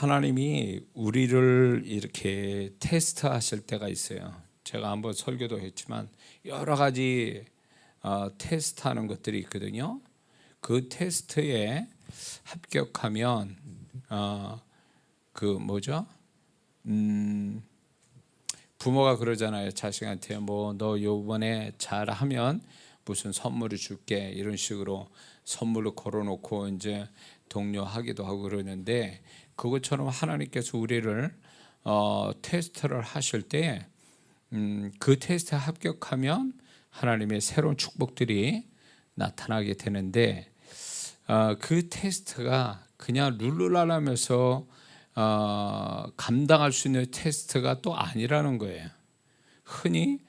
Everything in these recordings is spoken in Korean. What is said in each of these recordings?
하나님이 우리를 이렇게 테스트하실 때가 있어요. 제가 한번 설교도 했지만 여러 가지 테스트하는 것들이 있거든요. 그 테스트에 합격하면 그 뭐죠? 부모가 그러잖아요. 자식한테 뭐 너 요번에 잘하면 무슨 선물을 줄게 이런 식으로 선물로 걸어놓고 이제 독려하기도 하고 그러는데, 그것처럼 하나님께서 우리를 테스트를 하실 때 그 테스트에 합격하면 하나님의 새로운 축복들이 나타나게 되는데, 그 테스트가 그냥 룰루랄라면서 감당할 수 있는 테스트가 또 아니라는 거예요. 흔히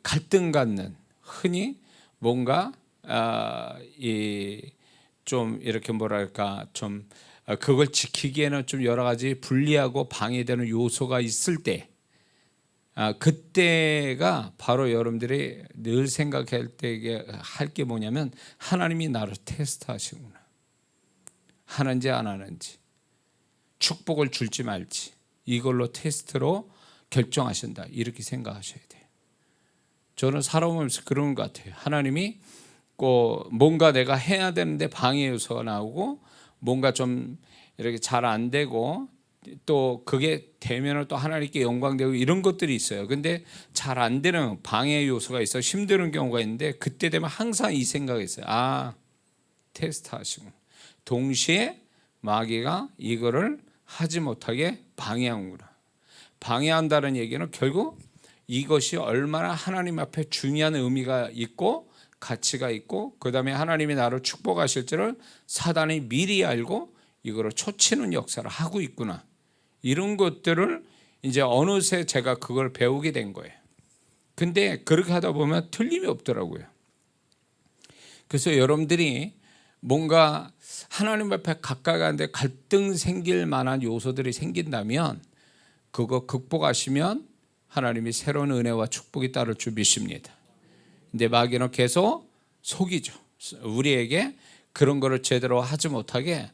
갈등 갖는, 흔히 뭔가 좀 이렇게 뭐랄까 좀 그걸 지키기에는 좀 여러 가지 불리하고 방해되는 요소가 있을 때, 그때가 바로 여러분들이 늘 생각할 때 할 게 뭐냐면, 하나님이 나를 테스트하시구나. 하는지 안 하는지, 축복을 줄지 말지, 이걸로 테스트로 결정하신다, 이렇게 생각하셔야 돼요. 저는 살아오면서 그런 것 같아요. 하나님이 꼭 뭔가 내가 해야 되는데 방해 요소가 나오고, 뭔가 좀 이렇게 잘 안 되고, 또 그게 되면 또 하나님께 영광되고 이런 것들이 있어요. 근데 잘 안 되는 방해 요소가 있어 힘드는 경우가 있는데, 그때 되면 항상 이 생각이 있어요. 테스트 하시고, 동시에 마귀가 이거를 하지 못하게 방해하는구나. 방해한다는 얘기는 결국 이것이 얼마나 하나님 앞에 중요한 의미가 있고 가치가 있고, 그 다음에 하나님이 나를 축복하실 줄을 사단이 미리 알고 이거를 초치는 역사를 하고 있구나, 이런 것들을 이제 어느새 제가 그걸 배우게 된 거예요. 근데 그렇게 하다 보면 틀림이 없더라고요. 그래서 여러분들이 뭔가 하나님 앞에 가까이 가는데 갈등 생길 만한 요소들이 생긴다면, 그거 극복하시면 하나님이 새로운 은혜와 축복이 따를 줄 믿습니다. 근데 마귀는 계속 속이죠. 우리에게 그런 거를 제대로 하지 못하게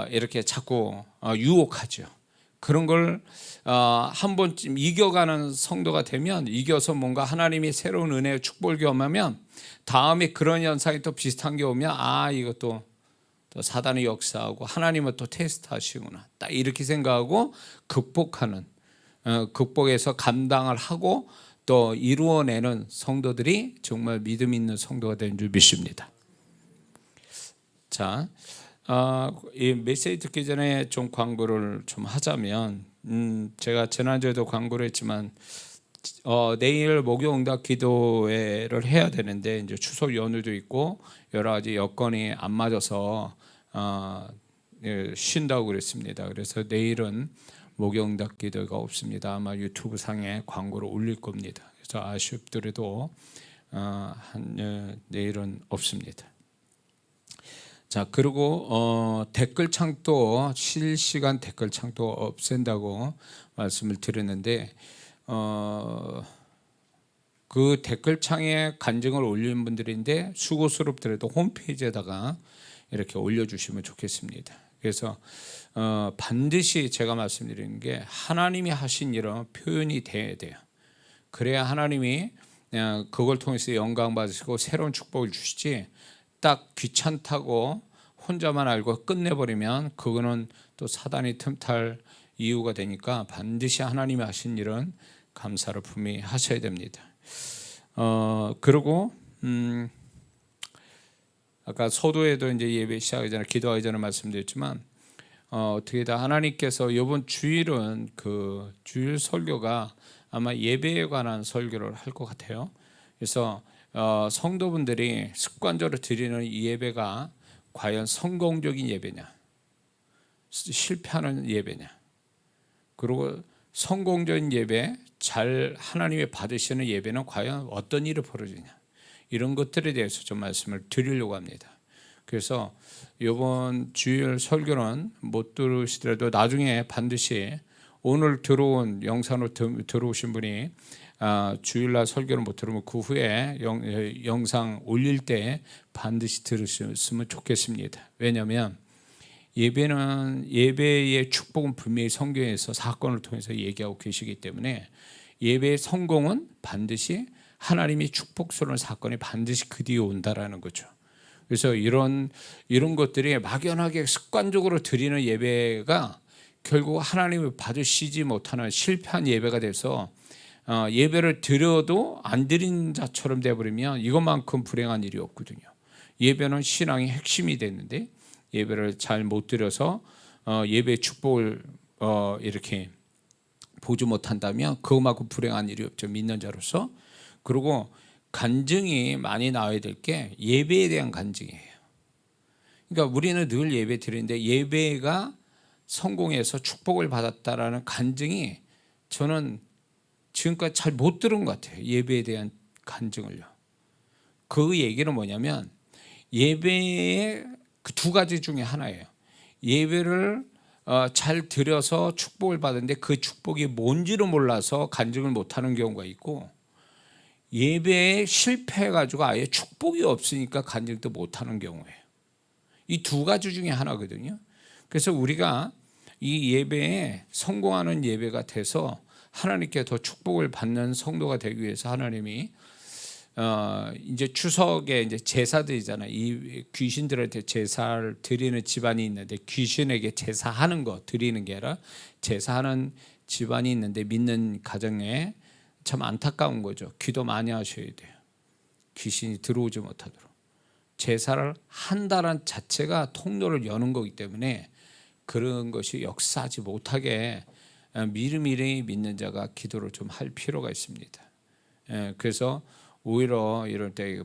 이렇게 자꾸 유혹하죠. 그런 걸 한 번쯤 이겨가는 성도가 되면, 이겨서 뭔가 하나님이 새로운 은혜의 축복을 경험하면, 다음에 그런 현상이 또 비슷한 게 오면 이것도 또 사단의 역사하고 하나님은 또 테스트하시구나, 딱 이렇게 생각하고 극복하는, 극복해서 감당을 하고 또 이루어내는 성도들이 정말 믿음 있는 성도가 되는 줄 믿습니다. 자, 이 메시지 듣기 전에 좀 광고를 좀 하자면, 제가 지난주에도 광고를 했지만 내일 목요응답 기도회를 해야 되는데, 이제 추석 연휴도 있고 여러 가지 여건이 안 맞아서 쉰다고 그랬습니다. 그래서 내일은 목요응답 기도가 없습니다. 아마 유튜브 상에 광고를 올릴 겁니다. 그래서 아쉽더라도 내일은 없습니다. 자, 그리고 댓글창도, 실시간 댓글창도 없앤다고 말씀을 드렸는데, 그 댓글창에 간증을 올리는 분들인데 수고스럽더라도 홈페이지에다가 이렇게 올려주시면 좋겠습니다. 그래서 반드시 제가 말씀드리는 게, 하나님이 하신 일은 표현이 돼야 돼요. 그래야 하나님이 그걸 통해서 영광 받으시고 새로운 축복을 주시지, 딱 귀찮다고 혼자만 알고 끝내버리면 그거는 또 사단이 틈탈 이유가 되니까, 반드시 하나님이 하신 일은 감사를 품이 하셔야 됩니다. 그리고 아까 서두에도 이제 예배 시작하기 전에, 기도하기 전에 말씀드렸지만, 어떻게 다 하나님께서 이번 주일은 그 주일 설교가 아마 예배에 관한 설교를 할 것 같아요. 그래서 성도분들이 습관적으로 드리는 이 예배가 과연 성공적인 예배냐, 실패하는 예배냐, 그리고 성공적인 예배, 잘 하나님이 받으시는 예배는 과연 어떤 일이 벌어지냐, 이런 것들에 대해서 좀 말씀을 드리려고 합니다. 그래서 이번 주일 설교는 못 들으시더라도 나중에 반드시, 오늘 들어온 영상으로 들어오신 분이 주일날 설교를 못 들으면 그 후에 영상 올릴 때 반드시 들으셨으면 좋겠습니다. 왜냐하면 예배의 축복은 분명히 성경에서 사건을 통해서 얘기하고 계시기 때문에 예배의 성공은 반드시 하나님이 축복스러운 사건이 반드시 그 뒤에 온다라는 거죠. 그래서 이런 것들이 막연하게 습관적으로 드리는 예배가 결국 하나님을 받으시지 못하는 실패한 예배가 돼서 예배를 드려도 안 드린 자처럼 되어버리면 이것만큼 불행한 일이 없거든요. 예배는 신앙의 핵심이 됐는데 예배를 잘 못 드려서 예배의 축복을 이렇게 보지 못한다면 그것만큼 불행한 일이 없죠, 믿는 자로서. 그리고 간증이 많이 나와야 될 게 예배에 대한 간증이에요. 그러니까 우리는 늘 예배 드리는데 예배가 성공해서 축복을 받았다라는 간증이 저는 지금까지 잘 못 들은 것 같아요. 예배에 대한 간증을요. 그 얘기는 뭐냐면 예배의 그 두 가지 중에 하나예요. 예배를 잘 드려서 축복을 받는데 그 축복이 뭔지를 몰라서 간증을 못하는 경우가 있고, 예배에 실패해가지고 아예 축복이 없으니까 간증도 못하는 경우예요. 이 두 가지 중에 하나거든요. 그래서 우리가 이 예배에 성공하는 예배가 돼서 하나님께 더 축복을 받는 성도가 되기 위해서 하나님이 이제 추석에 이제 제사드리잖아요. 이 귀신들한테 제사를 드리는 집안이 있는데 귀신에게 제사하는 거 드리는 게 아니라 제사하는 집안이 있는데 믿는 가정에 참 안타까운 거죠. 기도 많이 하셔야 돼요. 귀신이 들어오지 못하도록. 제사를 한다는 자체가 통로를 여는 거기 때문에 그런 것이 역사하지 못하게 미리미리 믿는 자가 기도를 좀 할 필요가 있습니다. 그래서 오히려 이럴 때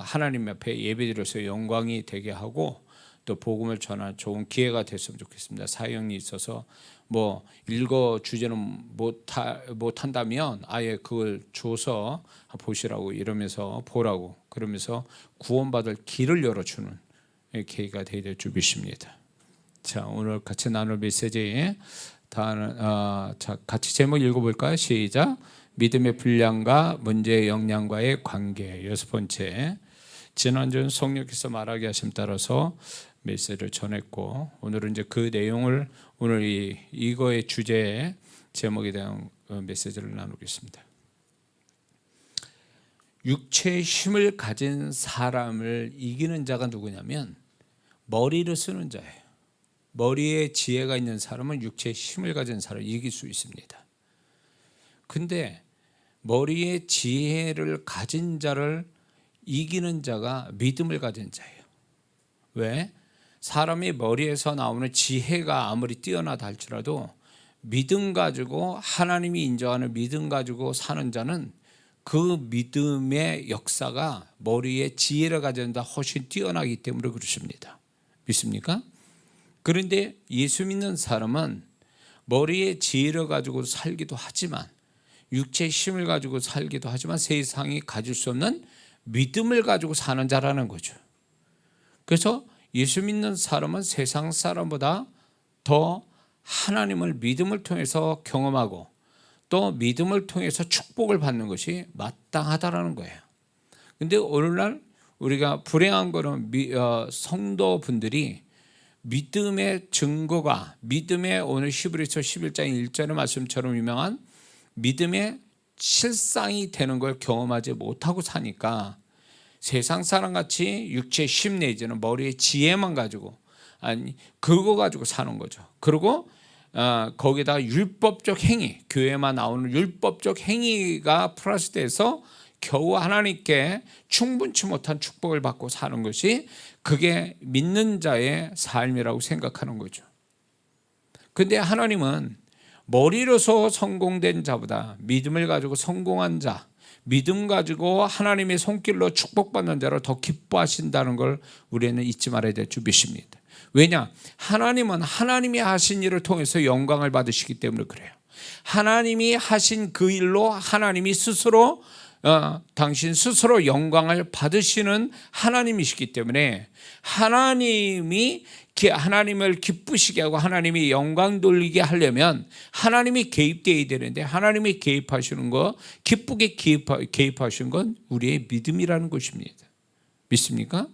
하나님 앞에 예배드려서 영광이 되게 하고 또 복음을 전할 좋은 기회가 됐으면 좋겠습니다. 사역이 있어서 뭐 읽어주지는 못한다면 아예 그걸 줘서 보시라고 이러면서 보라고 그러면서 구원받을 길을 열어주는 계기가 되어야 될 줄 믿습니다. 자, 오늘 같이 나눌 메시지 자, 같이 제목 읽어볼까요? 시작. 믿음의 분량과 문제의 역량과의 관계. 여섯 번째, 지난주는 성령께서 말하게 하심 따라서 메시지를 전했고, 오늘은 이제 그 내용을 오늘 이거의 주제의 제목에 대한 메시지를 나누겠습니다. 육체의 힘을 가진 사람을 이기는 자가 누구냐면 머리를 쓰는 자예요. 머리에 지혜가 있는 사람은 육체의 힘을 가진 사람을 이길 수 있습니다. 근데 머리에 지혜를 가진 자를 이기는 자가 믿음을 가진 자예요. 왜? 사람이 머리에서 나오는 지혜가 아무리 뛰어나다 할지라도 믿음 가지고 하나님이 인정하는 믿음 가지고 사는 자는 그 믿음의 역사가 머리에 지혜를 가진 자 훨씬 뛰어나기 때문에 그렇습니다. 믿습니까? 그런데 예수 믿는 사람은 머리에 지혜를 가지고 살기도 하지만 육체의 힘을 가지고 살기도 하지만 세상이 가질 수 없는 믿음을 가지고 사는 자라는 거죠. 그래서 예수 믿는 사람은 세상 사람보다 더 하나님을 믿음을 통해서 경험하고 또 믿음을 통해서 축복을 받는 것이 마땅하다라는 거예요. 그런데 오늘날 우리가 불행한 거는 성도분들이 믿음의 증거가 믿음의 오늘 히브리서 11장 1절의 말씀처럼 유명한 믿음의 실상이 되는 걸 경험하지 못하고 사니까 세상 사람같이 육체의 힘 내지는 머리의 지혜만 가지고 그거 가지고 사는 거죠. 그리고 거기다 율법적 행위, 교회만 나오는 율법적 행위가 플러스돼서 겨우 하나님께 충분치 못한 축복을 받고 사는 것이 그게 믿는 자의 삶이라고 생각하는 거죠. 그런데 하나님은 머리로서 성공된 자보다 믿음을 가지고 성공한 자, 믿음 가지고 하나님의 손길로 축복받는 자로 더 기뻐하신다는 걸 우리는 잊지 말아야 될 줄 믿습니다. 왜냐? 하나님은 하나님이 하신 일을 통해서 영광을 받으시기 때문에 그래요. 하나님이 하신 그 일로 하나님이 스스로 당신 스스로 영광을 받으시는 하나님이시기 때문에 하나님을 기쁘시게 하고 하나님이 영광 돌리게 하려면 하나님이 개입되어야 되는데 하나님이 개입하시는 거 기쁘게 개입하시는 건 우리의 믿음이라는 것입니다. 믿습니까?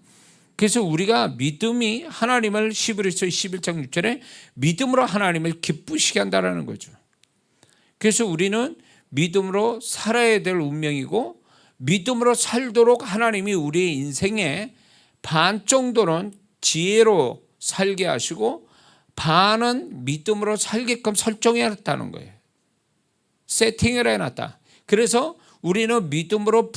그래서 우리가 믿음이 하나님을 히브리서 11장 6절에 믿음으로 하나님을 기쁘시게 한다라는 거죠. 그래서 우리는 믿음으로 살아야 될 운명이고 믿음으로 살도록 하나님이 우리의 인생에 반 정도는 지혜로 살게 하시고 반은 믿음으로 살게끔 설정해 놨다는 거예요. 세팅을 해놨다. 그래서 우리는 믿음으로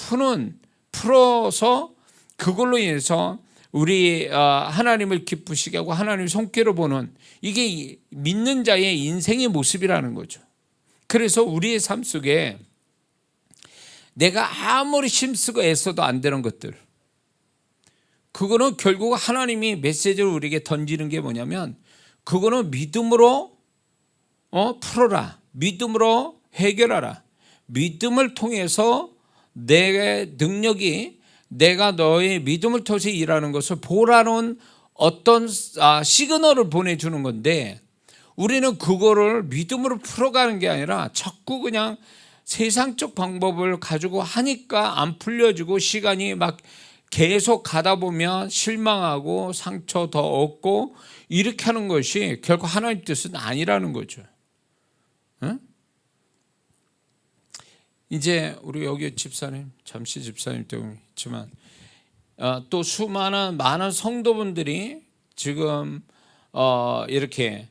풀어서 그걸로 인해서 우리 하나님을 기쁘시게 하고 하나님의 손길을 보는, 이게 믿는 자의 인생의 모습이라는 거죠. 그래서 우리의 삶 속에 내가 아무리 힘쓰고 애써도 안 되는 것들, 그거는 결국 하나님이 메시지를 우리에게 던지는 게 뭐냐면, 그거는 믿음으로 풀어라, 믿음으로 해결하라, 믿음을 통해서 내 능력이 내가 너의 믿음을 통해서 일하는 것을 보라는 어떤 시그널을 보내주는 건데, 우리는 그거를 믿음으로 풀어가는 게 아니라 자꾸 그냥 세상적 방법을 가지고 하니까 안 풀려지고 시간이 막 계속 가다 보면 실망하고 상처 더 얻고 이렇게 하는 것이 결국 하나님 뜻은 아니라는 거죠. 응? 이제 우리 여기 집사님, 잠시 집사님 때문에 있지만 또 많은 성도분들이 지금 이렇게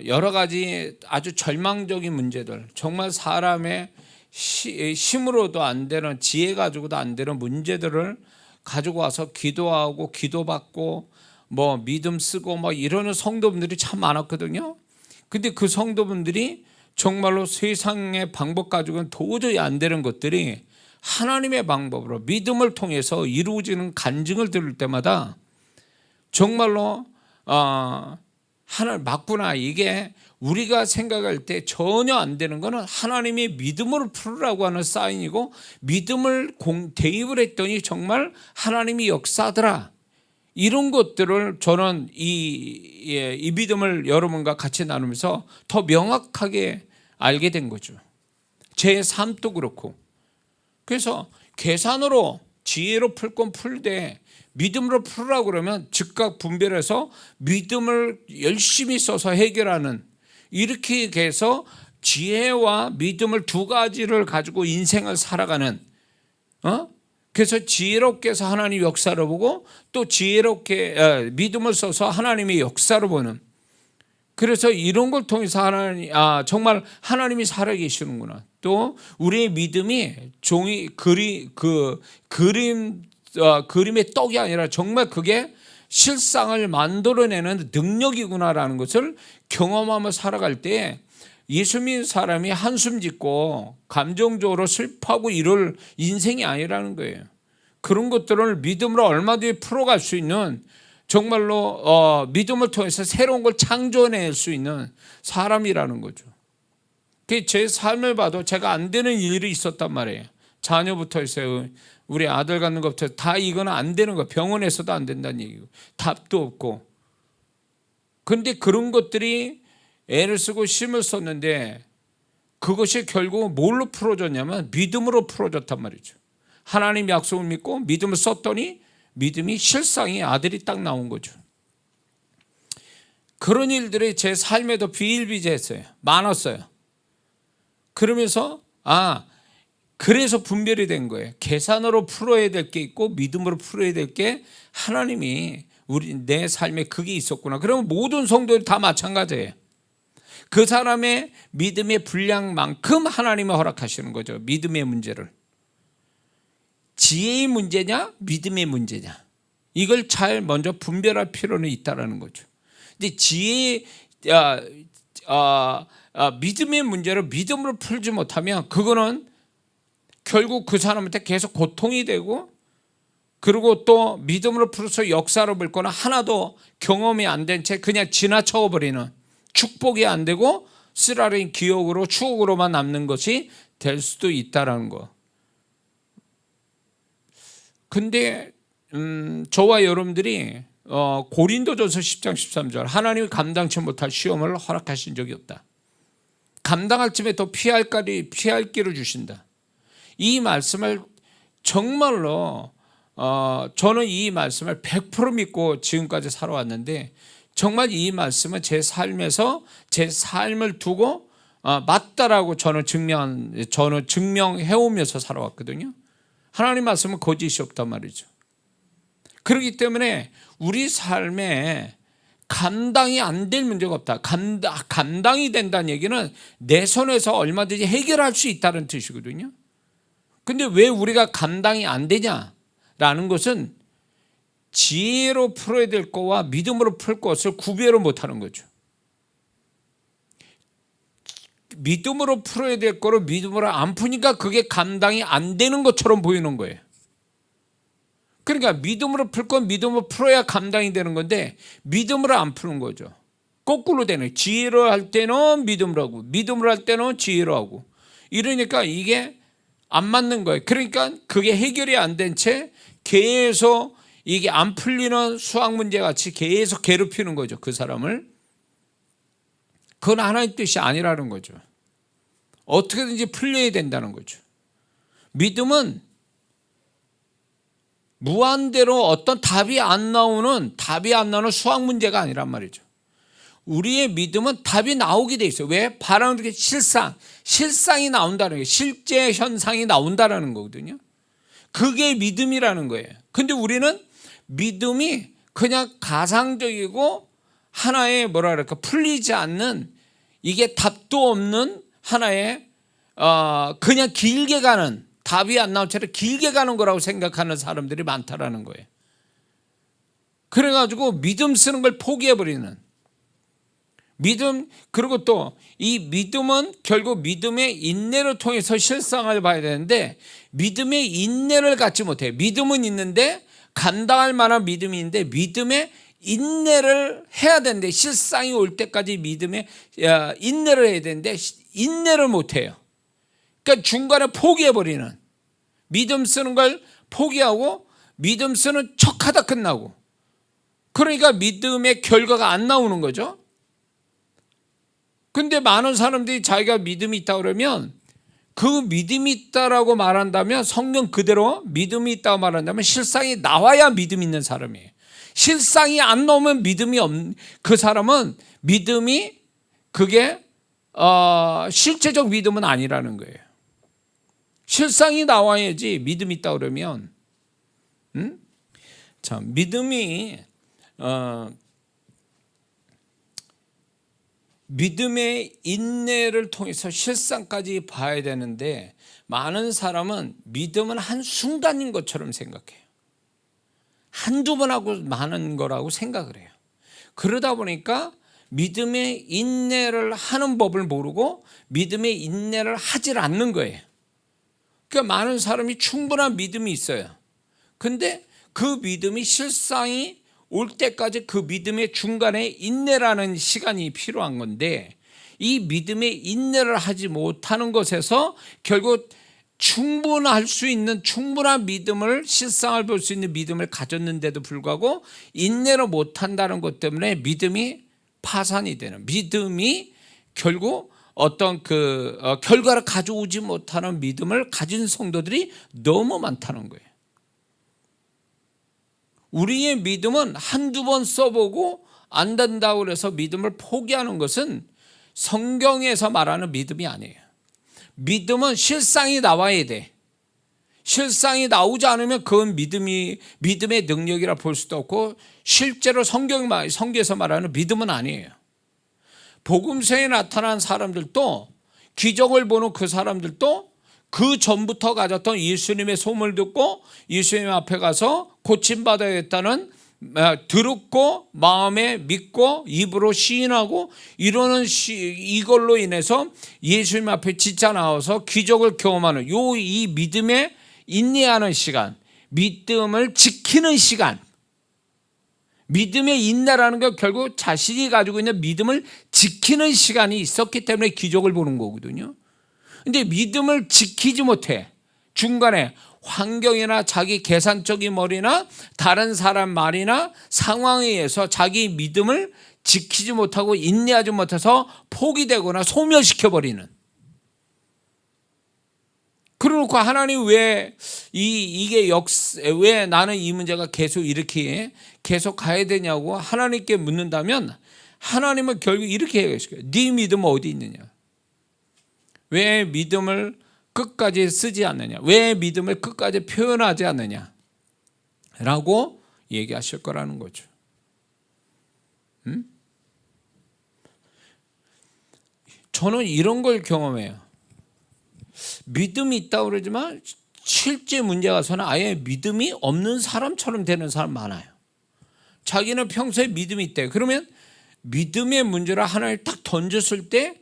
여러 가지 아주 절망적인 문제들, 정말 사람의 힘으로도 안 되는, 지혜 가지고도 안 되는 문제들을 가지고 와서 기도하고 기도받고 뭐 믿음 쓰고 뭐 이러는 성도분들이 참 많았거든요. 근데 그 성도분들이 정말로 세상의 방법 가지고는 도저히 안 되는 것들이 하나님의 방법으로 믿음을 통해서 이루어지는 간증을 들을 때마다 정말로 하나님 맞구나, 이게 우리가 생각할 때 전혀 안 되는 거는 하나님이 믿음으로 풀으라고 하는 사인이고, 믿음을 대입을 했더니 정말 하나님이 역사하더라, 이런 것들을 저는 이 믿음을 여러분과 같이 나누면서 더 명확하게 알게 된 거죠. 제 삶도 그렇고. 그래서 계산으로 지혜로 풀 건 풀되 믿음으로 풀으라고 그러면 즉각 분별해서 믿음을 열심히 써서 해결하는, 이렇게 해서 지혜와 믿음을 두 가지를 가지고 인생을 살아가는, 그래서 지혜롭게 해서 하나님 역사를 보고 또 지혜롭게 믿음을 써서 하나님의 역사를 보는, 그래서 이런 걸 통해서 하나님, 정말 하나님이 살아계시는구나. 또 우리의 믿음이 종이 그림의 떡이 아니라 정말 그게 실상을 만들어내는 능력이구나라는 것을 경험하며 살아갈 때 예수 믿는 사람이 한숨 짓고 감정적으로 슬퍼하고 이럴 인생이 아니라는 거예요. 그런 것들을 믿음으로 얼마든지 풀어갈 수 있는, 정말로 믿음을 통해서 새로운 걸 창조해낼 수 있는 사람이라는 거죠. 제 삶을 봐도 제가 안 되는 일이 있었단 말이에요. 자녀부터 해서 우리 아들 갖는 것부터 다 이거는 안 되는 거, 병원에서도 안 된다는 얘기고 답도 없고. 그런데 그런 것들이 애를 쓰고 힘을 썼는데 그것이 결국 뭘로 풀어졌냐면 믿음으로 풀어졌단 말이죠. 하나님 약속을 믿고 믿음을 썼더니 믿음이 실상이 아들이 딱 나온 거죠. 그런 일들이 제 삶에도 비일비재했어요. 많았어요. 그러면서 그래서 분별이 된 거예요. 계산으로 풀어야 될 게 있고 믿음으로 풀어야 될 게 하나님이 내 삶에 그게 있었구나. 그러면 모든 성도들이 다 마찬가지예요. 그 사람의 믿음의 분량만큼 하나님이 허락하시는 거죠. 믿음의 문제를. 지혜의 문제냐 믿음의 문제냐, 이걸 잘 먼저 분별할 필요는 있다는 거죠. 근데 믿음의 문제를 믿음으로 풀지 못하면 그거는 결국 그 사람한테 계속 고통이 되고, 그리고 또 믿음으로 풀어서 역사로 볼 거는 하나도 경험이 안 된 채 그냥 지나쳐 버리는, 축복이 안 되고 쓰라린 기억으로 추억으로만 남는 것이 될 수도 있다는 거. 근데 저와 여러분들이 고린도전서 10장 13절 하나님이 감당치 못할 시험을 허락하신 적이 없다. 감당할 쯤에 또 피할 길을 주신다. 이 말씀을 정말로 저는 이 말씀을 100% 믿고 지금까지 살아왔는데 정말 이 말씀은 제 삶에서 제 삶을 두고 맞다라고 저는 증명해 오면서 살아왔거든요. 하나님 말씀은 거짓이 없단 말이죠. 그렇기 때문에 우리 삶에 감당이 안 될 문제가 없다. 감당이 된다는 얘기는 내 손에서 얼마든지 해결할 수 있다는 뜻이거든요. 근데 왜 우리가 감당이 안 되냐라는 것은 지혜로 풀어야 될 거와 믿음으로 풀 것을 구별을 못하는 거죠. 믿음으로 풀어야 될 거를 믿음으로 안 푸니까 그게 감당이 안 되는 것처럼 보이는 거예요. 그러니까 믿음으로 풀 건 믿음으로 풀어야 감당이 되는 건데 믿음으로 안 푸는 거죠. 거꾸로 되는, 지혜로 할 때는 믿음으로 하고 믿음으로 할 때는 지혜로 하고, 이러니까 이게 안 맞는 거예요. 그러니까 그게 해결이 안 된 채 계속 이게 안 풀리는 수학 문제 같이 계속 괴롭히는 거죠, 그 사람을. 그건 하나님의 뜻이 아니라는 거죠. 어떻게든지 풀려야 된다는 거죠. 믿음은 무한대로 어떤 답이 안 나오는 수학 문제가 아니란 말이죠. 우리의 믿음은 답이 나오게 돼 있어요. 왜? 바라는 게 실상이 나온다는 게, 실제 현상이 나온다는 거거든요. 그게 믿음이라는 거예요. 근데 우리는 믿음이 그냥 가상적이고 하나의 풀리지 않는, 이게 답도 없는 하나의 그냥 길게 가는, 답이 안 나온 채로 길게 가는 거라고 생각하는 사람들이 많다라는 거예요. 그래가지고 믿음 쓰는 걸 포기해버리는 믿음. 그리고 또 이 믿음은 결국 믿음의 인내를 통해서 실상을 봐야 되는데 믿음의 인내를 갖지 못해요. 믿음은 있는데, 감당할 만한 믿음이 있는데 믿음의 인내를 해야 되는데, 실상이 올 때까지 믿음의 인내를 해야 되는데 인내를 못해요. 그러니까 중간에 포기해버리는, 믿음 쓰는 걸 포기하고 믿음 쓰는 척하다 끝나고, 그러니까 믿음의 결과가 안 나오는 거죠. 근데 많은 사람들이 자기가 믿음이 있다 그러면, 그 믿음이 있다라고 말한다면, 성경 그대로 믿음이 있다고 말한다면 실상이 나와야 믿음 있는 사람이에요. 실상이 안 나오면 믿음이 없는 그 사람은, 믿음이 그게 실제적 믿음은 아니라는 거예요. 실상이 나와야지 믿음이 있다 그러면. 자, 믿음의 인내를 통해서 실상까지 봐야 되는데, 많은 사람은 믿음은 한순간인 것처럼 생각해요. 한두 번 하고 많은 거라고 생각을 해요. 그러다 보니까 믿음의 인내를 하는 법을 모르고 믿음의 인내를 하질 않는 거예요. 그러니까 많은 사람이 충분한 믿음이 있어요. 근데 그 믿음이 실상이 올 때까지 그 믿음의 중간에 인내라는 시간이 필요한 건데, 이 믿음의 인내를 하지 못하는 것에서 결국 충분할 수 있는, 충분한 믿음을, 실상을 볼 수 있는 믿음을 가졌는데도 불구하고 인내를 못한다는 것 때문에 믿음이 파산이 되는, 믿음이 결국 어떤 결과를 가져오지 못하는 믿음을 가진 성도들이 너무 많다는 거예요. 우리의 믿음은 한두 번 써보고 안 된다고 해서 믿음을 포기하는 것은 성경에서 말하는 믿음이 아니에요. 믿음은 실상이 나와야 돼. 실상이 나오지 않으면 그건 믿음의 능력이라 볼 수도 없고, 실제로 성경에서 말하는 믿음은 아니에요. 복음서에 나타난 사람들도, 기적을 보는 그 사람들도 그 전부터 가졌던 예수님의 소문을 듣고 예수님 앞에 가서 고침받아야겠다는, 들었고 마음에 믿고 입으로 시인하고 이러는 이걸로 인해서 예수님 앞에 진짜 나와서 기적을 경험하는 이 믿음에 인내하는 시간, 믿음을 지키는 시간. 믿음의 인내라는 건 결국 자신이 가지고 있는 믿음을 지키는 시간이 있었기 때문에 기적을 보는 거거든요. 근데 믿음을 지키지 못해. 중간에 환경이나 자기 계산적인 머리나 다른 사람 말이나 상황에 의해서 자기 믿음을 지키지 못하고 인내하지 못해서 포기되거나 소멸시켜버리는. 그러놓고 하나님 왜 나는 이 문제가 계속 이렇게 계속 가야 되냐고 하나님께 묻는다면 하나님은 결국 이렇게 얘기하실 거예요. 네 믿음은 어디 있느냐? 왜 믿음을 끝까지 쓰지 않느냐? 왜 믿음을 끝까지 표현하지 않느냐? 라고 얘기하실 거라는 거죠. 저는 이런 걸 경험해요. 믿음이 있다고 그러지만 실제 문제 가서는 아예 믿음이 없는 사람처럼 되는 사람 많아요. 자기는 평소에 믿음이 있대요. 그러면 믿음의 문제를 하나를 딱 던졌을 때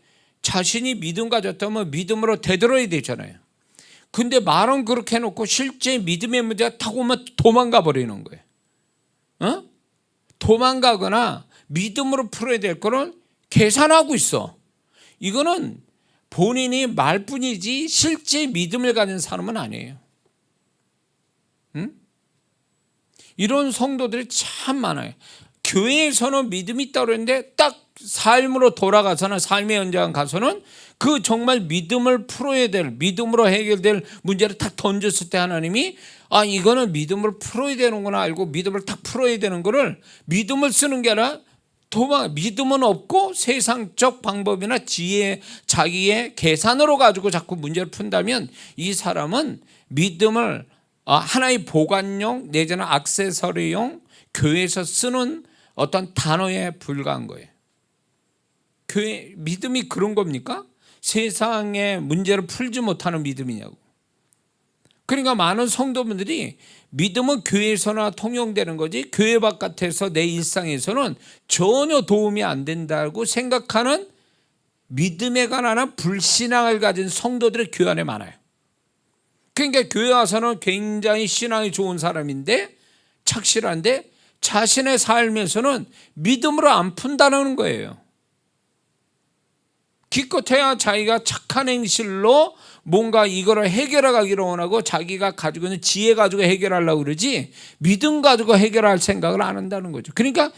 자신이 믿음 가졌다면 믿음으로 되돌아야 되잖아요. 근데 말은 그렇게 해놓고 실제 믿음의 문제가 딱 오면 도망가 버리는 거예요. 도망가거나 믿음으로 풀어야 될 거는 계산하고 있어. 이거는 본인이 말뿐이지 실제 믿음을 가진 사람은 아니에요. 이런 성도들이 참 많아요. 교회에서는 믿음이 있다고 그랬는데 딱 삶으로 돌아가서는 삶의 현장 가서는 그 정말 믿음을 풀어야 될, 믿음으로 해결될 문제를 딱 던졌을 때 하나님이 이거는 믿음을 풀어야 되는구나 알고 믿음을 딱 풀어야 되는 거를 믿음을 쓰는 게 아니라 믿음은 없고 세상적 방법이나 지혜, 자기의 계산으로 가지고 자꾸 문제를 푼다면 이 사람은 믿음을 하나의 보관용 내지는 액세서리용 교회에서 쓰는 어떤 단어에 불과한 거예요. 교회 믿음이 그런 겁니까? 세상의 문제를 풀지 못하는 믿음이냐고. 그러니까 많은 성도분들이 믿음은 교회에서나 통용되는 거지 교회 바깥에서 내 일상에서는 전혀 도움이 안 된다고 생각하는 믿음에 관한 불신앙을 가진 성도들이 교회 안에 많아요. 그러니까 교회 와서는 굉장히 신앙이 좋은 사람인데 착실한데 자신의 삶에서는 믿음으로 안 푼다는 거예요. 기껏해야 자기가 착한 행실로 뭔가 이거를 해결해 가기를 원하고 자기가 가지고 있는 지혜 가지고 해결하려고 그러지 믿음 가지고 해결할 생각을 안 한다는 거죠. 그러니까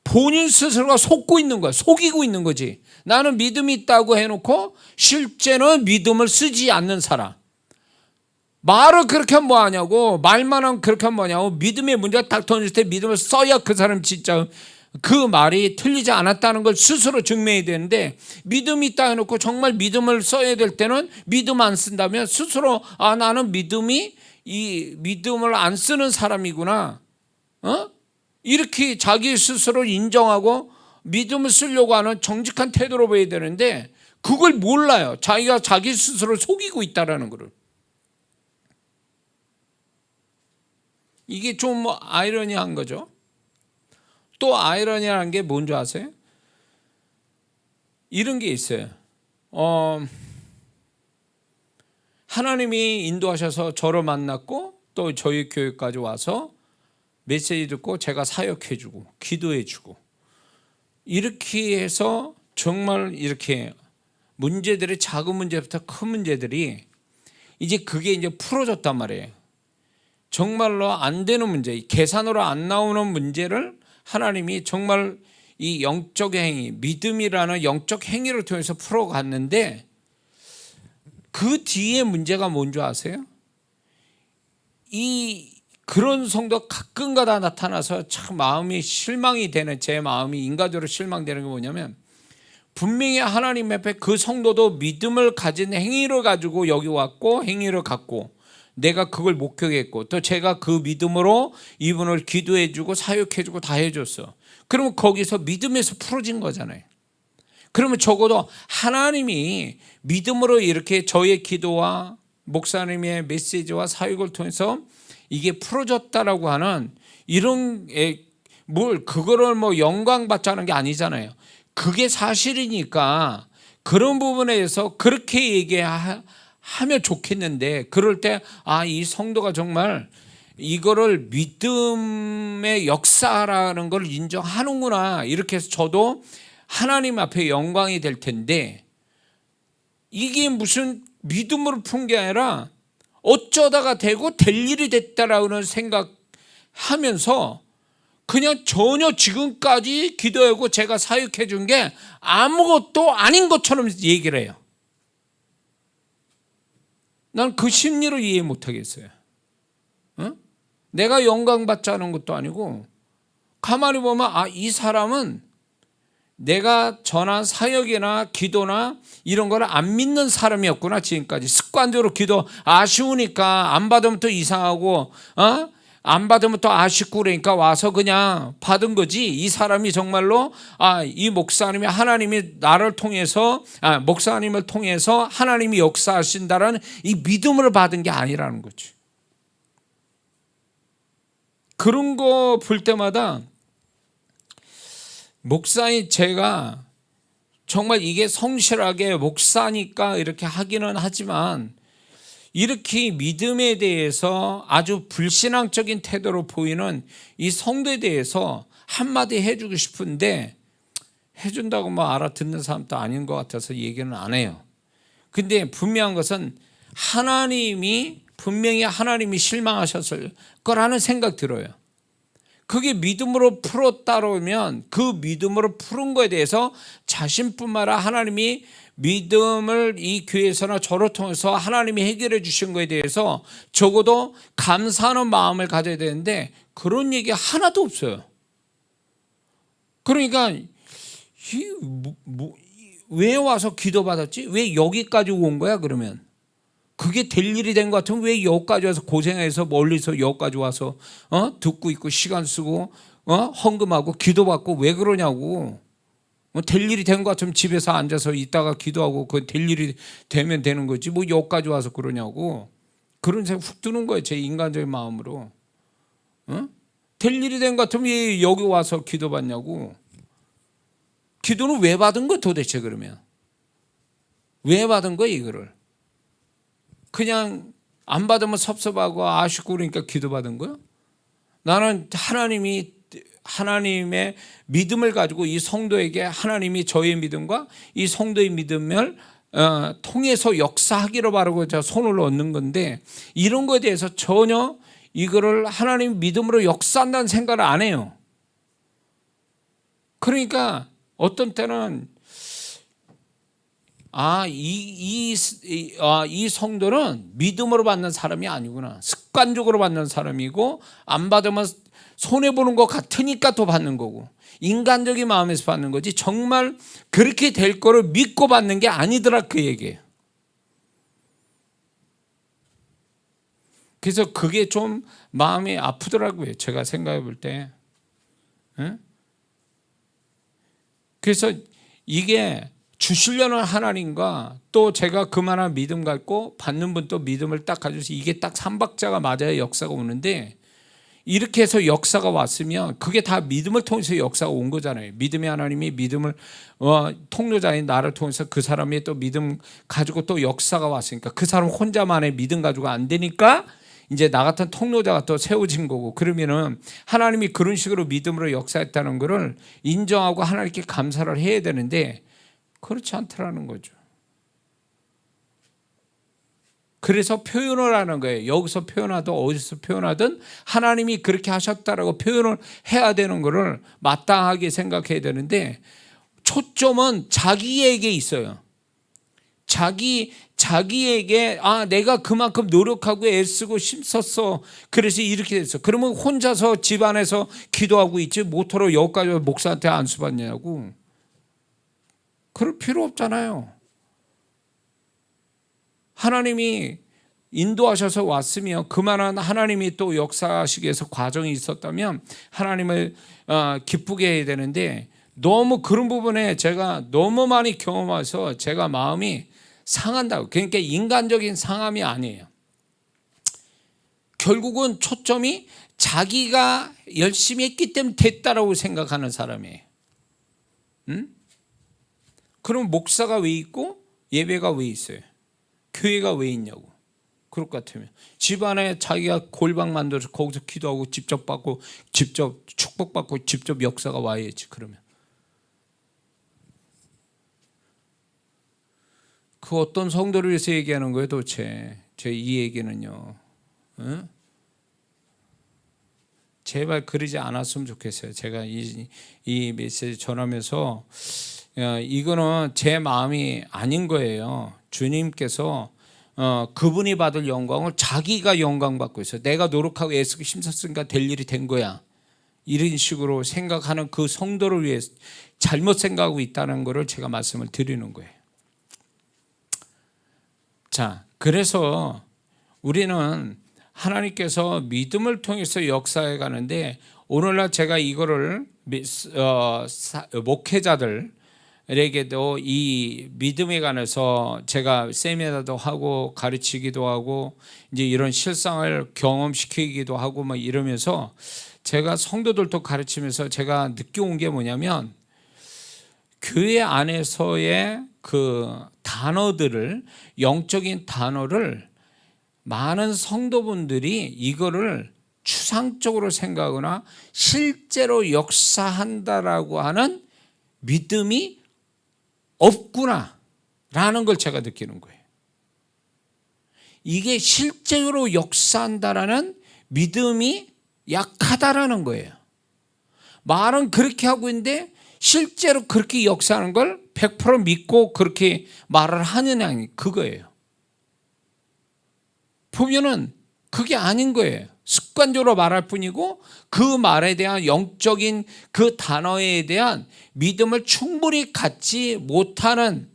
본인 스스로가 속고 있는 거야. 속이고 있는 거지. 나는 믿음이 있다고 해놓고 실제는 믿음을 쓰지 않는 사람. 말을 그렇게 하면 뭐하냐고, 말만 하면 그렇게 하면 뭐냐고, 믿음의 문제가 딱 던질 때 믿음을 써야 그 사람 진짜 그 말이 틀리지 않았다는 걸 스스로 증명해야 되는데 믿음이 있다 해놓고 정말 믿음을 써야 될 때는 믿음 안 쓴다면 스스로 나는 이 믿음을 안 쓰는 사람이구나, 이렇게 자기 스스로 인정하고 믿음을 쓰려고 하는 정직한 태도로 보여야 되는데 그걸 몰라요. 자기가 자기 스스로 속이고 있다라는 거를. 이게 좀 아이러니한 거죠. 또 아이러니한 게 뭔지 아세요? 이런 게 있어요. 하나님이 인도하셔서 저를 만났고 또 저희 교회까지 와서 메시지 듣고 제가 사역해주고 기도해주고 이렇게 해서 정말 이렇게 문제들이 작은 문제부터 큰 문제들이 이제 그게 이제 풀어졌단 말이에요. 정말로 안 되는 문제, 계산으로 안 나오는 문제를 하나님이 정말 이 영적 행위, 믿음이라는 영적 행위를 통해서 풀어갔는데 그 뒤에 문제가 뭔지 아세요? 그런 성도 가끔가다 나타나서 참 마음이 실망이 되는, 제 마음이 인간적으로 실망되는 게 뭐냐면 분명히 하나님 앞에 그 성도도 믿음을 가진 행위를 가지고 여기 왔고 행위를 갖고 내가 그걸 목격했고 또 제가 그 믿음으로 이분을 기도해주고 사역해주고 다 해줬어. 그러면 거기서 믿음에서 풀어진 거잖아요. 그러면 적어도 하나님이 믿음으로 이렇게 저의 기도와 목사님의 메시지와 사역을 통해서 이게 풀어졌다라고 하는 이런 그거를 영광 받자는 게 아니잖아요. 그게 사실이니까 그런 부분에 대해서 그렇게 얘기하면 좋겠는데 그럴 때 이 성도가 정말 이거를 믿음의 역사라는 걸 인정하는구나 이렇게 해서 저도 하나님 앞에 영광이 될 텐데 이게 무슨 믿음으로 푼 게 아니라 어쩌다가 되고 될 일이 됐다라는 생각하면서 그냥 전혀 지금까지 기도하고 제가 사역해 준 게 아무것도 아닌 것처럼 얘기를 해요. 난 그 심리를 이해 못하겠어요. 어? 내가 영광 받지 않은 것도 아니고 가만히 보면 이 사람은 내가 전한 사역이나 기도나 이런 걸 안 믿는 사람이었구나. 지금까지 습관적으로 기도 아쉬우니까 안 받으면 또 이상하고 안 받으면 또 아쉽고 그러니까 와서 그냥 받은 거지. 이 사람이 정말로 이 목사님이 하나님이 나를 통해서 목사님을 통해서 하나님이 역사하신다라는 이 믿음을 받은 게 아니라는 거지. 그런 거 볼 때마다 목사인 제가 정말 이게 성실하게 목사니까 이렇게 하기는 하지만 이렇게 믿음에 대해서 아주 불신앙적인 태도로 보이는 이 성도에 대해서 한마디 해주고 싶은데 해준다고 뭐 알아듣는 사람도 아닌 것 같아서 얘기는 안 해요. 근데 분명한 것은 분명히 하나님이 실망하셨을 거라는 생각 들어요. 그게 믿음으로 풀었다면 그 믿음으로 푸른 거에 대해서 자신뿐만 아니라 하나님이 믿음을 이 교회에서나 저를 통해서 하나님이 해결해 주신 거에 대해서 적어도 감사하는 마음을 가져야 되는데 그런 얘기 하나도 없어요. 그러니까 왜 와서 기도받았지? 왜 여기까지 온 거야 그러면? 그게 될 일이 된 것 같으면 왜 여기까지 와서 고생해서 멀리서 여기까지 와서 듣고 있고 시간 쓰고 헌금하고 기도받고 왜 그러냐고. 될 일이 된 것 같으면 집에서 앉아서 있다가 기도하고 그 될 일이 되면 되는 거지 뭐 여기까지 와서 그러냐고. 그런 생각 훅 드는 거예요. 제 인간적인 마음으로. 될 일이 된 것 같으면 왜 여기 와서 기도받냐고. 기도는 왜 받은 거야 도대체 그러면? 왜 받은 거야 이거를? 그냥 안 받으면 섭섭하고 아쉽고 그러니까 기도받은 거야? 나는 하나님의 믿음을 가지고 이 성도에게 하나님이 저의 믿음과 이 성도의 믿음을 통해서 역사하기로 바라고 손을 얻는 건데 이런 거에 대해서 전혀 이거를 하나님 믿음으로 역사한다는 생각을 안 해요. 그러니까 어떤 때는 이 성도는 믿음으로 받는 사람이 아니구나. 습관적으로 받는 사람이고 안 받으면 손해보는 것 같으니까 또 받는 거고 인간적인 마음에서 받는 거지 정말 그렇게 될 거를 믿고 받는 게 아니더라 그 얘기예요. 그래서 그게 좀 마음이 아프더라고요. 제가 생각해 볼 때. 그래서 이게 주시려는 하나님과 또 제가 그만한 믿음 갖고 받는 분 또 믿음을 딱 가져서 이게 딱 삼박자가 맞아야 역사가 오는데 이렇게 해서 역사가 왔으면 그게 다 믿음을 통해서 역사가 온 거잖아요. 믿음의 하나님이 믿음을 통로자인 나를 통해서 그 사람이 또 믿음 가지고 또 역사가 왔으니까 그 사람 혼자만의 믿음 가지고 안 되니까 이제 나 같은 통로자가 또 세워진 거고 그러면은 하나님이 그런 식으로 믿음으로 역사했다는 것을 인정하고 하나님께 감사를 해야 되는데 그렇지 않더라는 거죠. 그래서 표현을 하는 거예요. 여기서 표현하든 어디서 표현하든 하나님이 그렇게 하셨다라고 표현을 해야 되는 것을 마땅하게 생각해야 되는데 초점은 자기에게 있어요. 자기에게 내가 그만큼 노력하고 애쓰고 힘썼어. 그래서 이렇게 됐어. 그러면 혼자서 집안에서 기도하고 있지 못하러 여기까지 목사한테 안수 받냐고. 그럴 필요 없잖아요. 하나님이 인도하셔서 왔으면 그만한 하나님이 또 역사하시기 위해서 과정이 있었다면 하나님을 기쁘게 해야 되는데 너무 그런 부분에 제가 너무 많이 경험해서 제가 마음이 상한다고. 그러니까 인간적인 상함이 아니에요. 결국은 초점이 자기가 열심히 했기 때문에 됐다라고 생각하는 사람이에요. 그럼 목사가 왜 있고 예배가 왜 있어요? 교회가 왜 있냐고. 그럴 것 같으면 집안에 자기가 골방 만들어서 거기서 기도하고 직접 받고 직접 축복받고 직접 역사가 와야지. 그러면 그 어떤 성도를 위해서 얘기하는 거예요 도대체. 제 이 얘기는요 제발 그러지 않았으면 좋겠어요. 제가 이 메시지 전하면서 이거는 제 마음이 아닌 거예요. 주님께서 그분이 받을 영광을 자기가 영광 받고 있어. 내가 노력하고 애쓰고 힘썼으니까 될 일이 된 거야. 이런 식으로 생각하는 그 성도를 위해 잘못 생각하고 있다는 것을 제가 말씀을 드리는 거예요. 자, 그래서 우리는 하나님께서 믿음을 통해서 역사해 가는데, 오늘날 제가 이거를 목회자들에게도 이 믿음에 관해서 제가 세미나도 하고 가르치기도 하고 이제 이런 실상을 경험시키기도 하고 막 이러면서 제가 성도들도 가르치면서 제가 느껴온 게 뭐냐면, 교회 안에서의 그 단어들을, 영적인 단어를 많은 성도분들이 이거를 추상적으로 생각하거나 실제로 역사한다라고 하는 믿음이 없구나라는 걸 제가 느끼는 거예요. 이게 실제로 역사한다라는 믿음이 약하다라는 거예요. 말은 그렇게 하고 있는데 실제로 그렇게 역사하는 걸 100% 믿고 그렇게 말을 하느냐, 그거예요. 보면은 그게 아닌 거예요. 습관적으로 말할 뿐이고 그 말에 대한 영적인 그 단어에 대한 믿음을 충분히 갖지 못한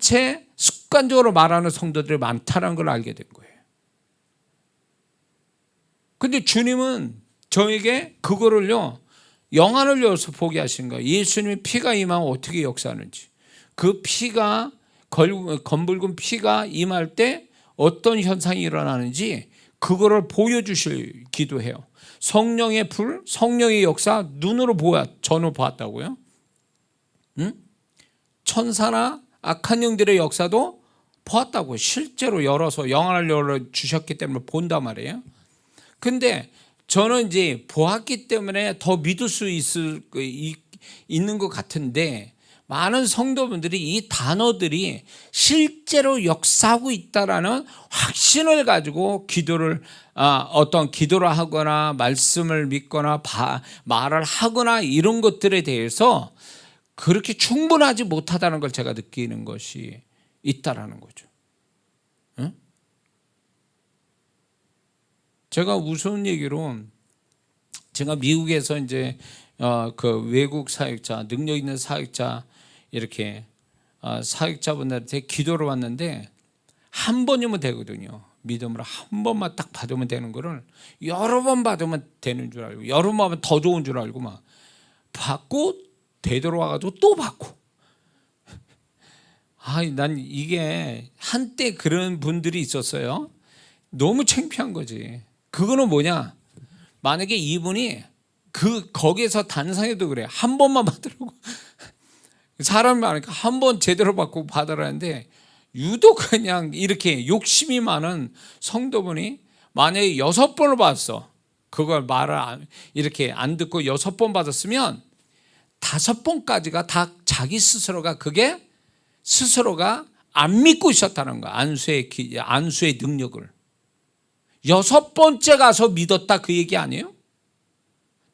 채 습관적으로 말하는 성도들이 많다는 걸 알게 된 거예요. 근데 주님은 저에게 그거를요, 영안을 열어서 보게 하신 거예요. 예수님의 피가 임하면 어떻게 역사하는지, 그 피가 검붉은 피가 임할 때 어떤 현상이 일어나는지 그거를 보여주실 기도해요. 성령의 불, 성령의 역사 눈으로 저는 보았다고요. 응? 천사나 악한 영들의 역사도 보았다고요. 실제로 열어서 영안을 열어주셨기 때문에 본단 말이에요. 근데 저는 이제 보았기 때문에 더 믿을 수 있는 것 같은데, 많은 성도분들이 이 단어들이 실제로 역사하고 있다라는 확신을 가지고 기도를 하거나 말씀을 믿거나 말을 하거나 이런 것들에 대해서 그렇게 충분하지 못하다는 걸 제가 느끼는 것이 있다라는 거죠. 응? 제가 우스운 얘기로, 제가 미국에서 이제 그 외국 사역자, 능력 있는 사역자, 이렇게 사역자분들한테 기도를 왔는데 한 번이면 되거든요. 믿음으로 한 번만 딱 받으면 되는 거를 여러 번 받으면 되는 줄 알고, 여러 번 하면 더 좋은 줄 알고 막 받고 되돌아와가지고 또 받고. 난 이게 한때 그런 분들이 있었어요. 너무 창피한 거지. 그거는 뭐냐, 만약에 이분이 거기에서 단상에도 그래, 한 번만 받으라고. 사람이 많으니까 한 번 제대로 받고 받으라는데, 유독 그냥 이렇게 욕심이 많은 성도분이 만약에 6번을 받았어. 그걸 말을 이렇게 안 듣고 6번 받았으면 5번까지가 다 자기 스스로가 안 믿고 있었다는 거야. 안수의 능력을. 6번째 가서 믿었다, 그 얘기 아니에요?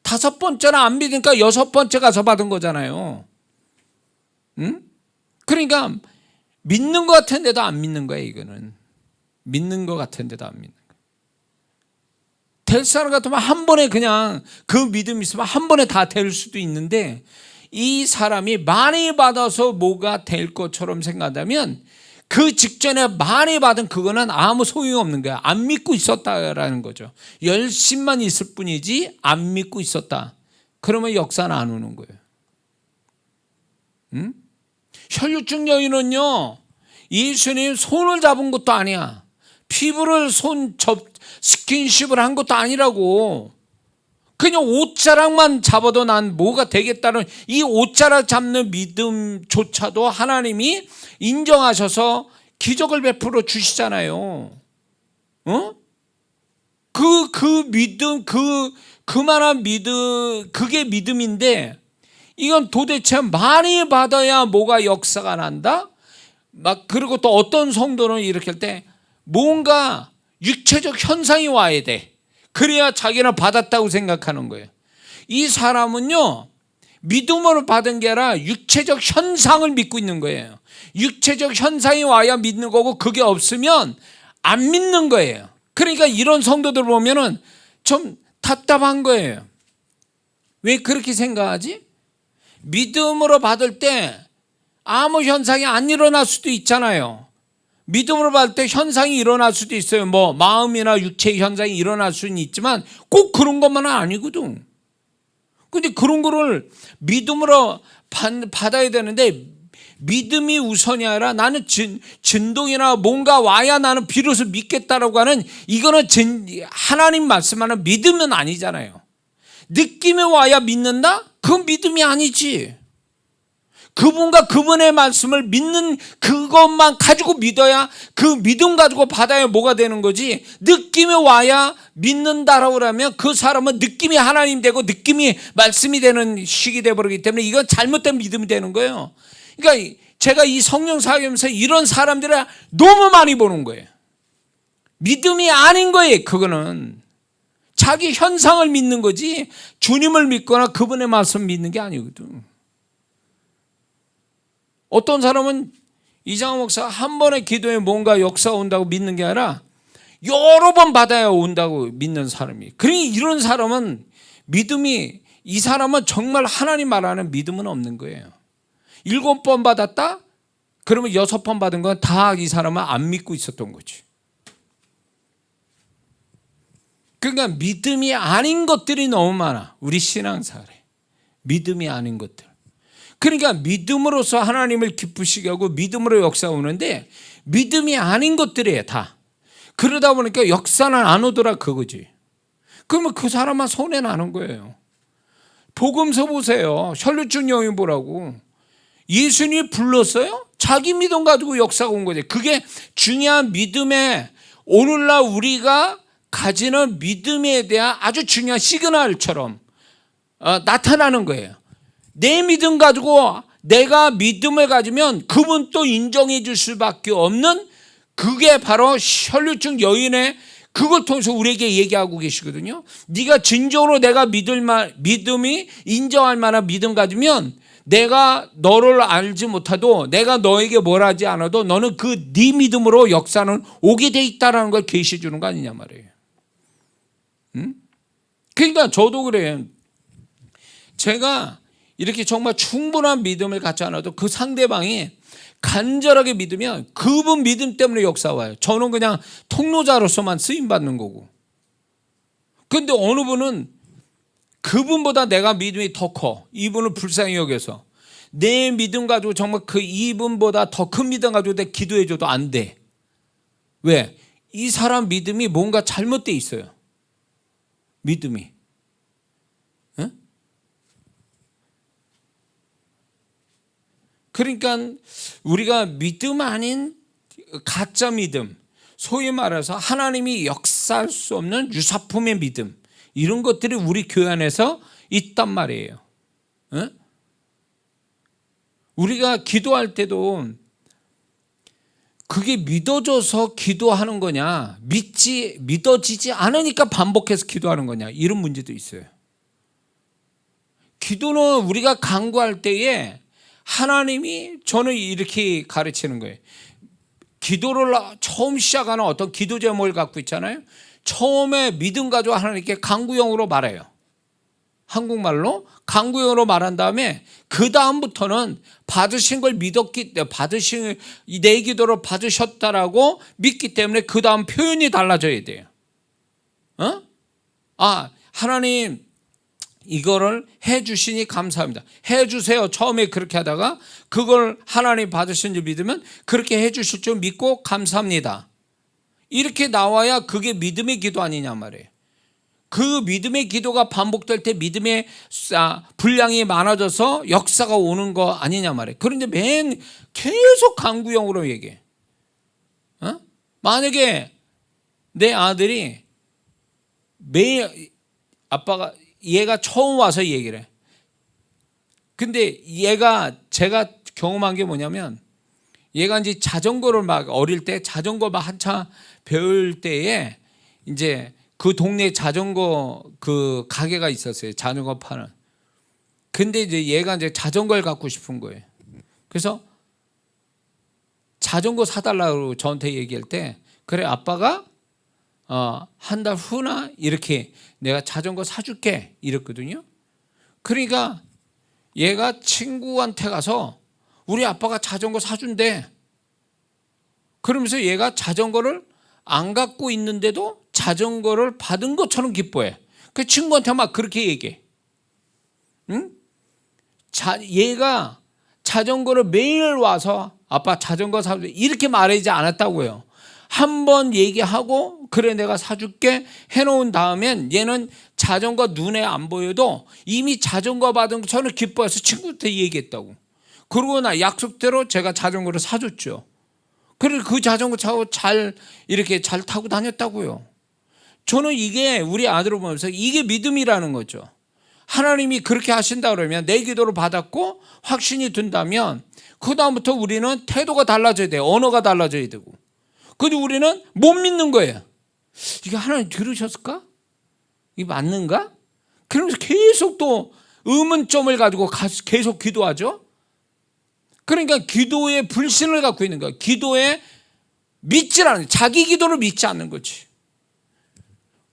5번째는 안 믿으니까 6번째 가서 받은 거잖아요. 응? 그러니까 믿는 것 같은데도 안 믿는 거예요. 이거는 믿는 것 같은데도 안 믿는 거예요. 될 사람 같으면 한 번에 그냥 그 믿음이 있으면 한 번에 다 될 수도 있는데, 이 사람이 많이 받아서 뭐가 될 것처럼 생각하면 그 직전에 많이 받은 그거는 아무 소용이 없는 거야. 안 믿고 있었다라는 거죠. 열심만 있을 뿐이지 안 믿고 있었다. 그러면 역사는 안 오는 거예요. 응? 혈류증 여인은요, 예수님 손을 잡은 것도 아니야. 피부를 스킨십을 한 것도 아니라고. 그냥 옷자락만 잡아도 난 뭐가 되겠다는 이 옷자락 잡는 믿음조차도 하나님이 인정하셔서 기적을 베풀어 주시잖아요. 그 믿음, 그만한 믿음, 그게 믿음인데, 이건 도대체 많이 받아야 뭐가 역사가 난다? 그리고 또 어떤 성도는 이렇게 할 때 뭔가 육체적 현상이 와야 돼. 그래야 자기는 받았다고 생각하는 거예요. 이 사람은요, 믿음으로 받은 게 아니라 육체적 현상을 믿고 있는 거예요. 육체적 현상이 와야 믿는 거고 그게 없으면 안 믿는 거예요. 그러니까 이런 성도들 보면은 좀 답답한 거예요. 왜 그렇게 생각하지? 믿음으로 받을 때 아무 현상이 안 일어날 수도 있잖아요. 믿음으로 받을 때 현상이 일어날 수도 있어요. 뭐 마음이나 육체의 현상이 일어날 수는 있지만 꼭 그런 것만은 아니거든. 근데 그런 거를 믿음으로 받아야 되는데 믿음이 우선이 아니라 나는 진동이나 뭔가 와야 나는 비로소 믿겠다라고 하는 이거는 하나님 말씀하는 믿음은 아니잖아요. 느낌이 와야 믿는다? 그건 믿음이 아니지. 그분과 그분의 말씀을 믿는 그것만 가지고 믿어야 그 믿음 가지고 받아야 뭐가 되는 거지. 느낌이 와야 믿는다라고 하면 그 사람은 느낌이 하나님 되고 느낌이 말씀이 되는 식이 되어버리기 때문에 이건 잘못된 믿음이 되는 거예요. 그러니까 제가 이 성령 사역하면서 이런 사람들을 너무 많이 보는 거예요. 믿음이 아닌 거예요. 그거는 자기 현상을 믿는 거지 주님을 믿거나 그분의 말씀 믿는 게 아니거든. 어떤 사람은 이장호 목사 한 번의 기도에 뭔가 역사가 온다고 믿는 게 아니라 여러 번 받아야 온다고 믿는 사람이. 그러니 이런 사람은 믿음이, 이 사람은 정말 하나님 말하는 믿음은 없는 거예요. 7번 받았다? 그러면 6번 받은 건 다 이 사람은 안 믿고 있었던 거지. 그러니까 믿음이 아닌 것들이 너무 많아. 우리 신앙생활에 믿음이 아닌 것들. 그러니까 믿음으로써 하나님을 기쁘시게 하고 믿음으로 역사 오는데 믿음이 아닌 것들이에요 다. 그러다 보니까 역사는 안 오더라 그거지. 그러면 그 사람만 손해나는 거예요. 복음서 보세요. 혈루증 여인 보라고. 예수님이 불렀어요? 자기 믿음 가지고 역사가 온 거지. 그게 중요한 믿음의, 오늘날 우리가 가지는 믿음에 대한 아주 중요한 시그널처럼 나타나는 거예요. 내 믿음 가지고 내가 믿음을 가지면 그분 또 인정해 줄 수밖에 없는, 그게 바로 혈루증 여인의, 그걸 통해서 우리에게 얘기하고 계시거든요. 네가 진정으로 내가 믿음이 인정할 만한 믿음 가지면 내가 너를 알지 못해도, 내가 너에게 뭘 하지 않아도 너는 그 네 믿음으로 역사는 오게 돼 있다라는 걸 계시해 주는 거 아니냐 말이에요. 그러니까 저도 그래요. 제가 이렇게 정말 충분한 믿음을 갖지 않아도 그 상대방이 간절하게 믿으면 그분 믿음 때문에 역사 와요. 저는 그냥 통로자로서만 쓰임받는 거고. 그런데 어느 분은 그분보다 내가 믿음이 더 커. 이분을 불쌍히 여겨서 내 믿음 가지고 정말 그 이분보다 더 큰 믿음 가지고 내가 기도해줘도 안 돼. 왜? 이 사람 믿음이 뭔가 잘못돼 있어요. 믿음이. 그러니까 우리가 믿음 아닌 가짜 믿음, 소위 말해서 하나님이 역사할 수 없는 유사품의 믿음, 이런 것들이 우리 교회 안에서 있단 말이에요. 우리가 기도할 때도 그게 믿어져서 기도하는 거냐, 믿어지지 않으니까 반복해서 기도하는 거냐, 이런 문제도 있어요. 기도는 우리가 간구할 때에 하나님이, 저는 이렇게 가르치는 거예요. 기도를 처음 시작하는 어떤 기도 제목을 갖고 있잖아요. 처음에 믿음 가지고 하나님께 간구형으로 말해요. 한국말로 간구형으로 말한 다음에 그 다음부터는 받으신 걸 믿었기 때문에, 받으신 내 기도를 받으셨다라고 믿기 때문에 그 다음 표현이 달라져야 돼요. 하나님 이거를 해주시니 감사합니다. 해주세요. 처음에 그렇게 하다가 그걸 하나님 받으신 줄 믿으면 그렇게 해주실 줄 믿고 감사합니다. 이렇게 나와야 그게 믿음의 기도 아니냐 말이에요. 그 믿음의 기도가 반복될 때 믿음의 분량이 많아져서 역사가 오는 거 아니냐 말이에요. 그런데 계속 간구형으로 얘기해. 만약에 내 아들이 매일 아빠가, 얘가 처음 와서 얘기를 해. 근데 제가 경험한 게 뭐냐면, 얘가 이제 자전거를 막 어릴 때 자전거 막 한참 배울 때에 이제 그 동네에 자전거 그 가게가 있었어요. 자전거 파는. 근데 이제 얘가 이제 자전거를 갖고 싶은 거예요. 그래서 자전거 사달라고 저한테 얘기할 때, 그래 아빠가 한 달 후나 이렇게 내가 자전거 사줄게 이랬거든요. 그러니까 얘가 친구한테 가서 우리 아빠가 자전거 사준대. 그러면서 얘가 자전거를 안 갖고 있는데도 자전거를 받은 것처럼 기뻐해. 그 친구한테 막 그렇게 얘기해. 응? 얘가 자전거를 매일 와서 아빠 자전거 사줄게 이렇게 말하지 않았다고요. 한번 얘기하고 그래 내가 사줄게 해놓은 다음엔 얘는 자전거 눈에 안 보여도 이미 자전거 받은 것처럼 기뻐해서 친구한테 얘기했다고. 그러고 나 약속대로 제가 자전거를 사줬죠. 그리고 그 자전거 타고 이렇게 잘 타고 다녔다고요. 저는 이게 우리 아들을 보면서 이게 믿음이라는 거죠. 하나님이 그렇게 하신다 그러면 내 기도를 받았고 확신이 든다면 그 다음부터 우리는 태도가 달라져야 돼요. 언어가 달라져야 되고. 근데 우리는 못 믿는 거예요. 이게 하나님 들으셨을까? 이게 맞는가? 그러면서 계속 또 의문점을 가지고 계속 기도하죠. 그러니까 기도에 불신을 갖고 있는 거야. 기도에 믿지 않는, 자기 기도를 믿지 않는 거지.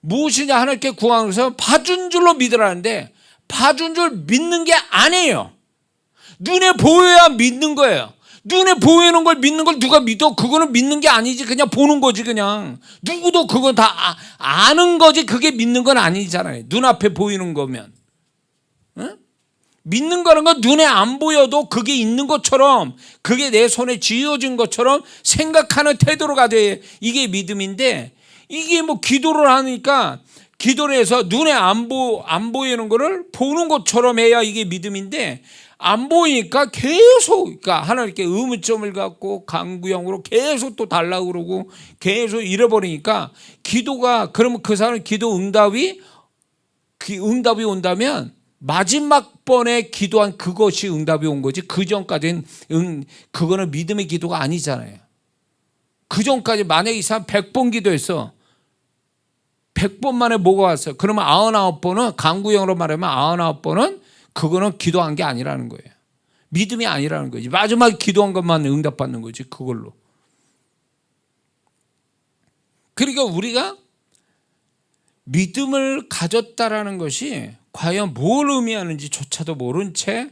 무엇이냐 하나님께 구하는 것은 봐준 줄로 믿으라는데 봐준 줄 믿는 게 아니에요. 눈에 보여야 믿는 거예요. 눈에 보이는 걸 믿는 걸 누가 믿어? 그거는 믿는 게 아니지. 그냥 보는 거지. 그냥 누구도 그건 다 아는 거지. 그게 믿는 건 아니잖아요. 눈앞에 보이는 거면. 응? 믿는 거는 건 눈에 안 보여도 그게 있는 것처럼, 그게 내 손에 쥐어진 것처럼 생각하는 태도로 가져야 이게 믿음인데, 이게 뭐 기도를 하니까 기도를 해서 눈에 안 보이는 거를 보는 것처럼 해야 이게 믿음인데, 안 보이니까 계속, 그러니까 하나님께 의문점을 갖고 강구형으로 계속 또 달라고 그러고 계속 잃어버리니까 기도가, 그러면 그 사람 기도 응답이 온다면 마지막 번에 기도한 그것이 응답이 온 거지. 그 전까지는 그거는 믿음의 기도가 아니잖아요. 그 전까지 만약에 이 사람 100번 기도했어. 100번 만에 뭐가 왔어? 그러면 99번은, 강구형으로 말하면 99번은 그거는 기도한 게 아니라는 거예요. 믿음이 아니라는 거지. 마지막에 기도한 것만 응답받는 거지, 그걸로. 그러니까 우리가 믿음을 가졌다라는 것이 과연 뭘 의미하는지조차도 모른 채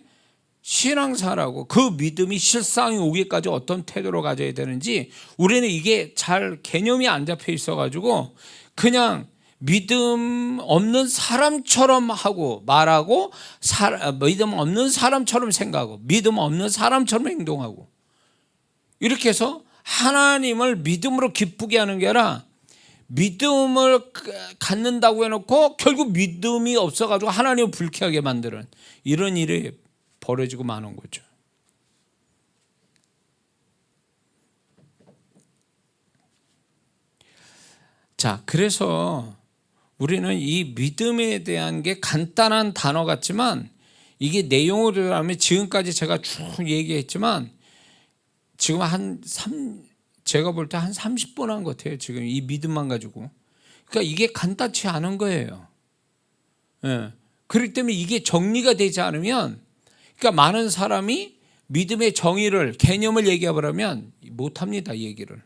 신앙생활하고 그 믿음이 실상이 오기까지 어떤 태도로 가져야 되는지 우리는 이게 잘 개념이 안 잡혀 있어가지고 그냥 믿음 없는 사람처럼 하고 말하고, 믿음 없는 사람처럼 생각하고, 믿음 없는 사람처럼 행동하고, 이렇게 해서 하나님을 믿음으로 기쁘게 하는 게 아니라 믿음을 갖는다고 해놓고 결국 믿음이 없어가지고 하나님을 불쾌하게 만드는 이런 일이 벌어지고 마는 거죠. 자, 그래서 우리는 이 믿음에 대한 게 간단한 단어 같지만 이게 내용으로 하면 지금까지 제가 쭉 얘기했지만 지금 제가 볼 때 한 30번 한 것 같아요. 지금 이 믿음만 가지고. 그러니까 이게 간단치 않은 거예요. 예. 그렇기 때문에 이게 정리가 되지 않으면, 그러니까 많은 사람이 믿음의 정의를, 개념을 얘기해보라면 못합니다, 얘기를.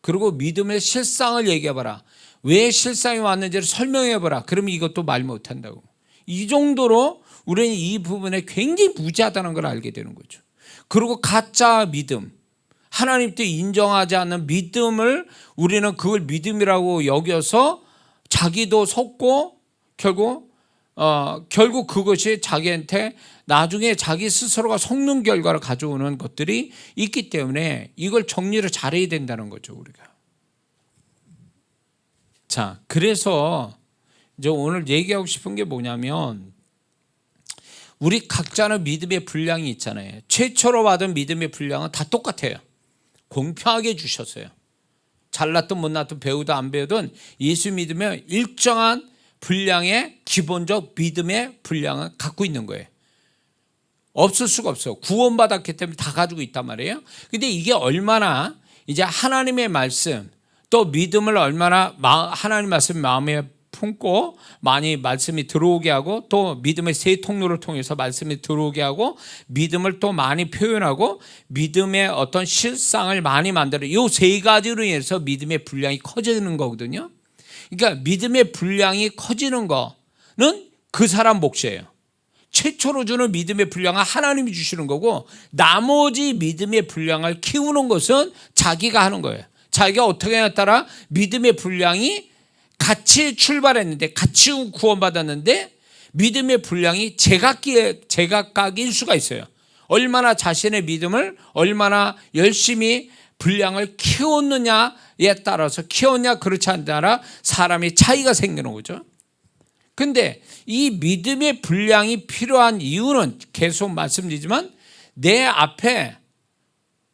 그리고 믿음의 실상을 얘기해봐라. 왜 실상이 왔는지를 설명해봐라. 그러면 이것도 말 못한다고. 이 정도로 우리는 이 부분에 굉장히 무지하다는 걸 알게 되는 거죠. 그리고 가짜 믿음, 하나님도 인정하지 않는 믿음을 우리는 그걸 믿음이라고 여겨서 자기도 속고 결국 그것이 자기한테 나중에 자기 스스로가 속는 결과를 가져오는 것들이 있기 때문에 이걸 정리를 잘해야 된다는 거죠, 우리가. 자, 그래서 이제 오늘 얘기하고 싶은 게 뭐냐면, 우리 각자는 믿음의 분량이 있잖아요. 최초로 받은 믿음의 분량은 다 똑같아요. 공평하게 주셨어요. 잘났든 못났든 배우든 안 배우든 예수 믿으면 일정한 분량의 기본적 믿음의 분량을 갖고 있는 거예요. 없을 수가 없어요. 구원받았기 때문에 다 가지고 있단 말이에요. 근데 이게 얼마나 이제 하나님의 말씀 또 믿음을 얼마나 하나님 말씀 마음에 품고 많이 말씀이 들어오게 하고 또 믿음의 세 통로를 통해서 말씀이 들어오게 하고 믿음을 또 많이 표현하고 믿음의 어떤 실상을 많이 만들어 이 세 가지로 인해서 믿음의 분량이 커지는 거거든요. 그러니까 믿음의 분량이 커지는 거는 그 사람 몫이에요. 최초로 주는 믿음의 분량은 하나님이 주시는 거고 나머지 믿음의 분량을 키우는 것은 자기가 하는 거예요. 자기가 어떻게 하냐에 따라 믿음의 분량이 같이 출발했는데 같이 구원받았는데 믿음의 분량이 제각각일 수가 있어요. 얼마나 자신의 믿음을 얼마나 열심히 분량을 키웠느냐에 따라서 키웠냐 그렇지 않느냐에 따라 사람이 차이가 생기는 거죠. 근데 이 믿음의 분량이 필요한 이유는 계속 말씀드리지만 내 앞에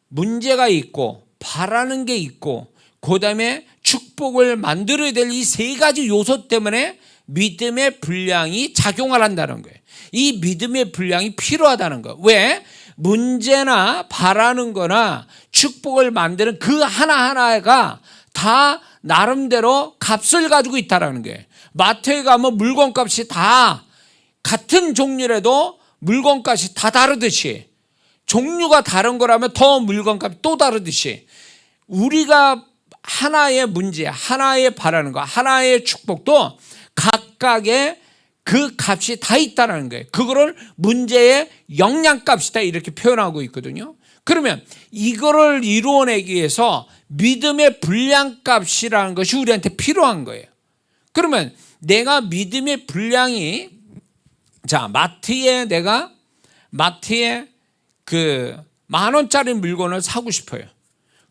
문제가 있고 바라는 게 있고 그다음에 축복을 만들어야 될 이 세 가지 요소 때문에 믿음의 분량이 작용을 한다는 거예요. 이 믿음의 분량이 필요하다는 거예요. 왜? 문제나 바라는 거나 축복을 만드는 그 하나하나가 다 나름대로 값을 가지고 있다는 거예요. 마트에 가면 물건값이 다 같은 종류라도 물건값이 다 다르듯이 종류가 다른 거라면 더 물건값이 또 다르듯이 우리가 하나의 문제, 하나의 바라는 거, 하나의 축복도 각각의 그 값이 다 있다는 거예요. 그거를 문제의 영양값이다 이렇게 표현하고 있거든요. 그러면 이거를 이루어내기 위해서 믿음의 분량값이라는 것이 우리한테 필요한 거예요. 그러면 내가 믿음의 분량이 마트에 그 10,000원짜리 물건을 사고 싶어요.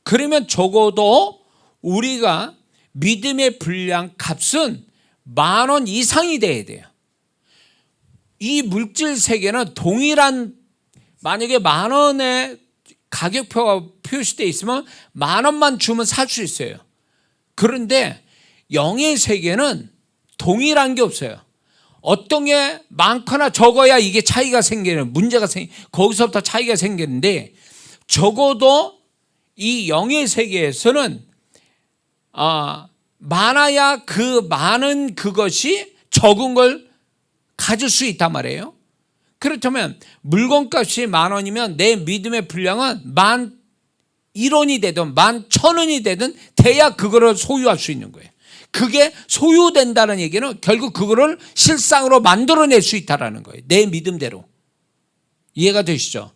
그러면 적어도 우리가 믿음의 분량 값은 10,000원 이상이 돼야 돼요. 이 물질 세계는 동일한 만약에 10,000원의 가격표가 표시되어 있으면 10,000원만 주면 살 수 있어요. 그런데 영의 세계는 동일한 게 없어요. 어떤 게 많거나 적어야 이게 차이가 생기는 문제가 거기서부터 차이가 생기는데 적어도 이 영의 세계에서는 많아야 그 많은 그것이 적은 걸 가질 수 있단 말이에요. 그렇다면 물건값이 10,000원이면 내 믿음의 분량은 11,000원이 되든 11,000원이 되든 돼야 그거를 소유할 수 있는 거예요. 그게 소유된다는 얘기는 결국 그거를 실상으로 만들어낼 수 있다는 거예요. 내 믿음대로. 이해가 되시죠?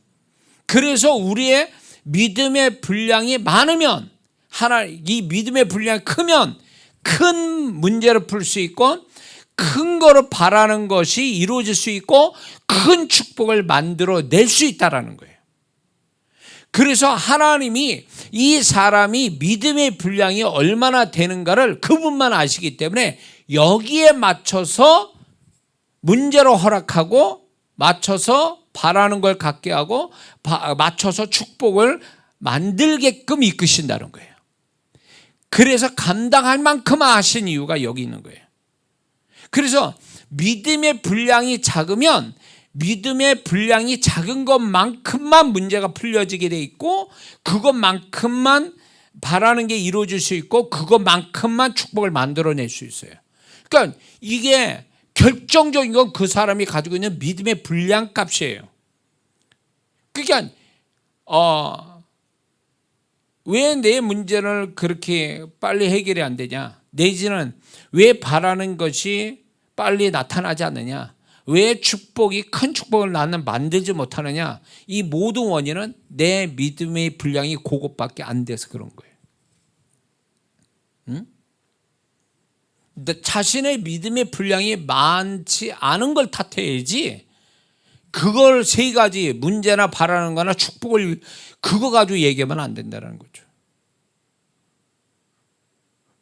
그래서 우리의 믿음의 분량이 많으면 이 믿음의 분량이 크면 큰 문제를 풀 수 있고 큰 거를 바라는 것이 이루어질 수 있고 큰 축복을 만들어낼 수 있다는 거예요. 그래서 하나님이 이 사람이 믿음의 분량이 얼마나 되는가를 그분만 아시기 때문에 여기에 맞춰서 문제로 허락하고 맞춰서 바라는 걸 갖게 하고 맞춰서 축복을 만들게끔 이끄신다는 거예요. 그래서 감당할 만큼 하신 이유가 여기 있는 거예요. 그래서 믿음의 분량이 작으면 믿음의 분량이 작은 것만큼만 문제가 풀려지게 돼 있고 그것만큼만 바라는 게 이루어질 수 있고 그것만큼만 축복을 만들어낼 수 있어요. 그러니까 이게 결정적인 건 그 사람이 가지고 있는 믿음의 분량 값이에요. 그러니까 왜 내 문제를 그렇게 빨리 해결이 안 되냐, 내지는 왜 바라는 것이 빨리 나타나지 않느냐, 왜 축복이 큰 축복을 나는 만들지 못하느냐, 이 모든 원인은 내 믿음의 분량이 그것밖에 안 돼서 그런 거예요. 응? 자신의 믿음의 분량이 많지 않은 걸 탓해야지 그걸 세 가지 문제나 바라는 거나 축복을 그거 가지고 얘기하면 안 된다는 거죠.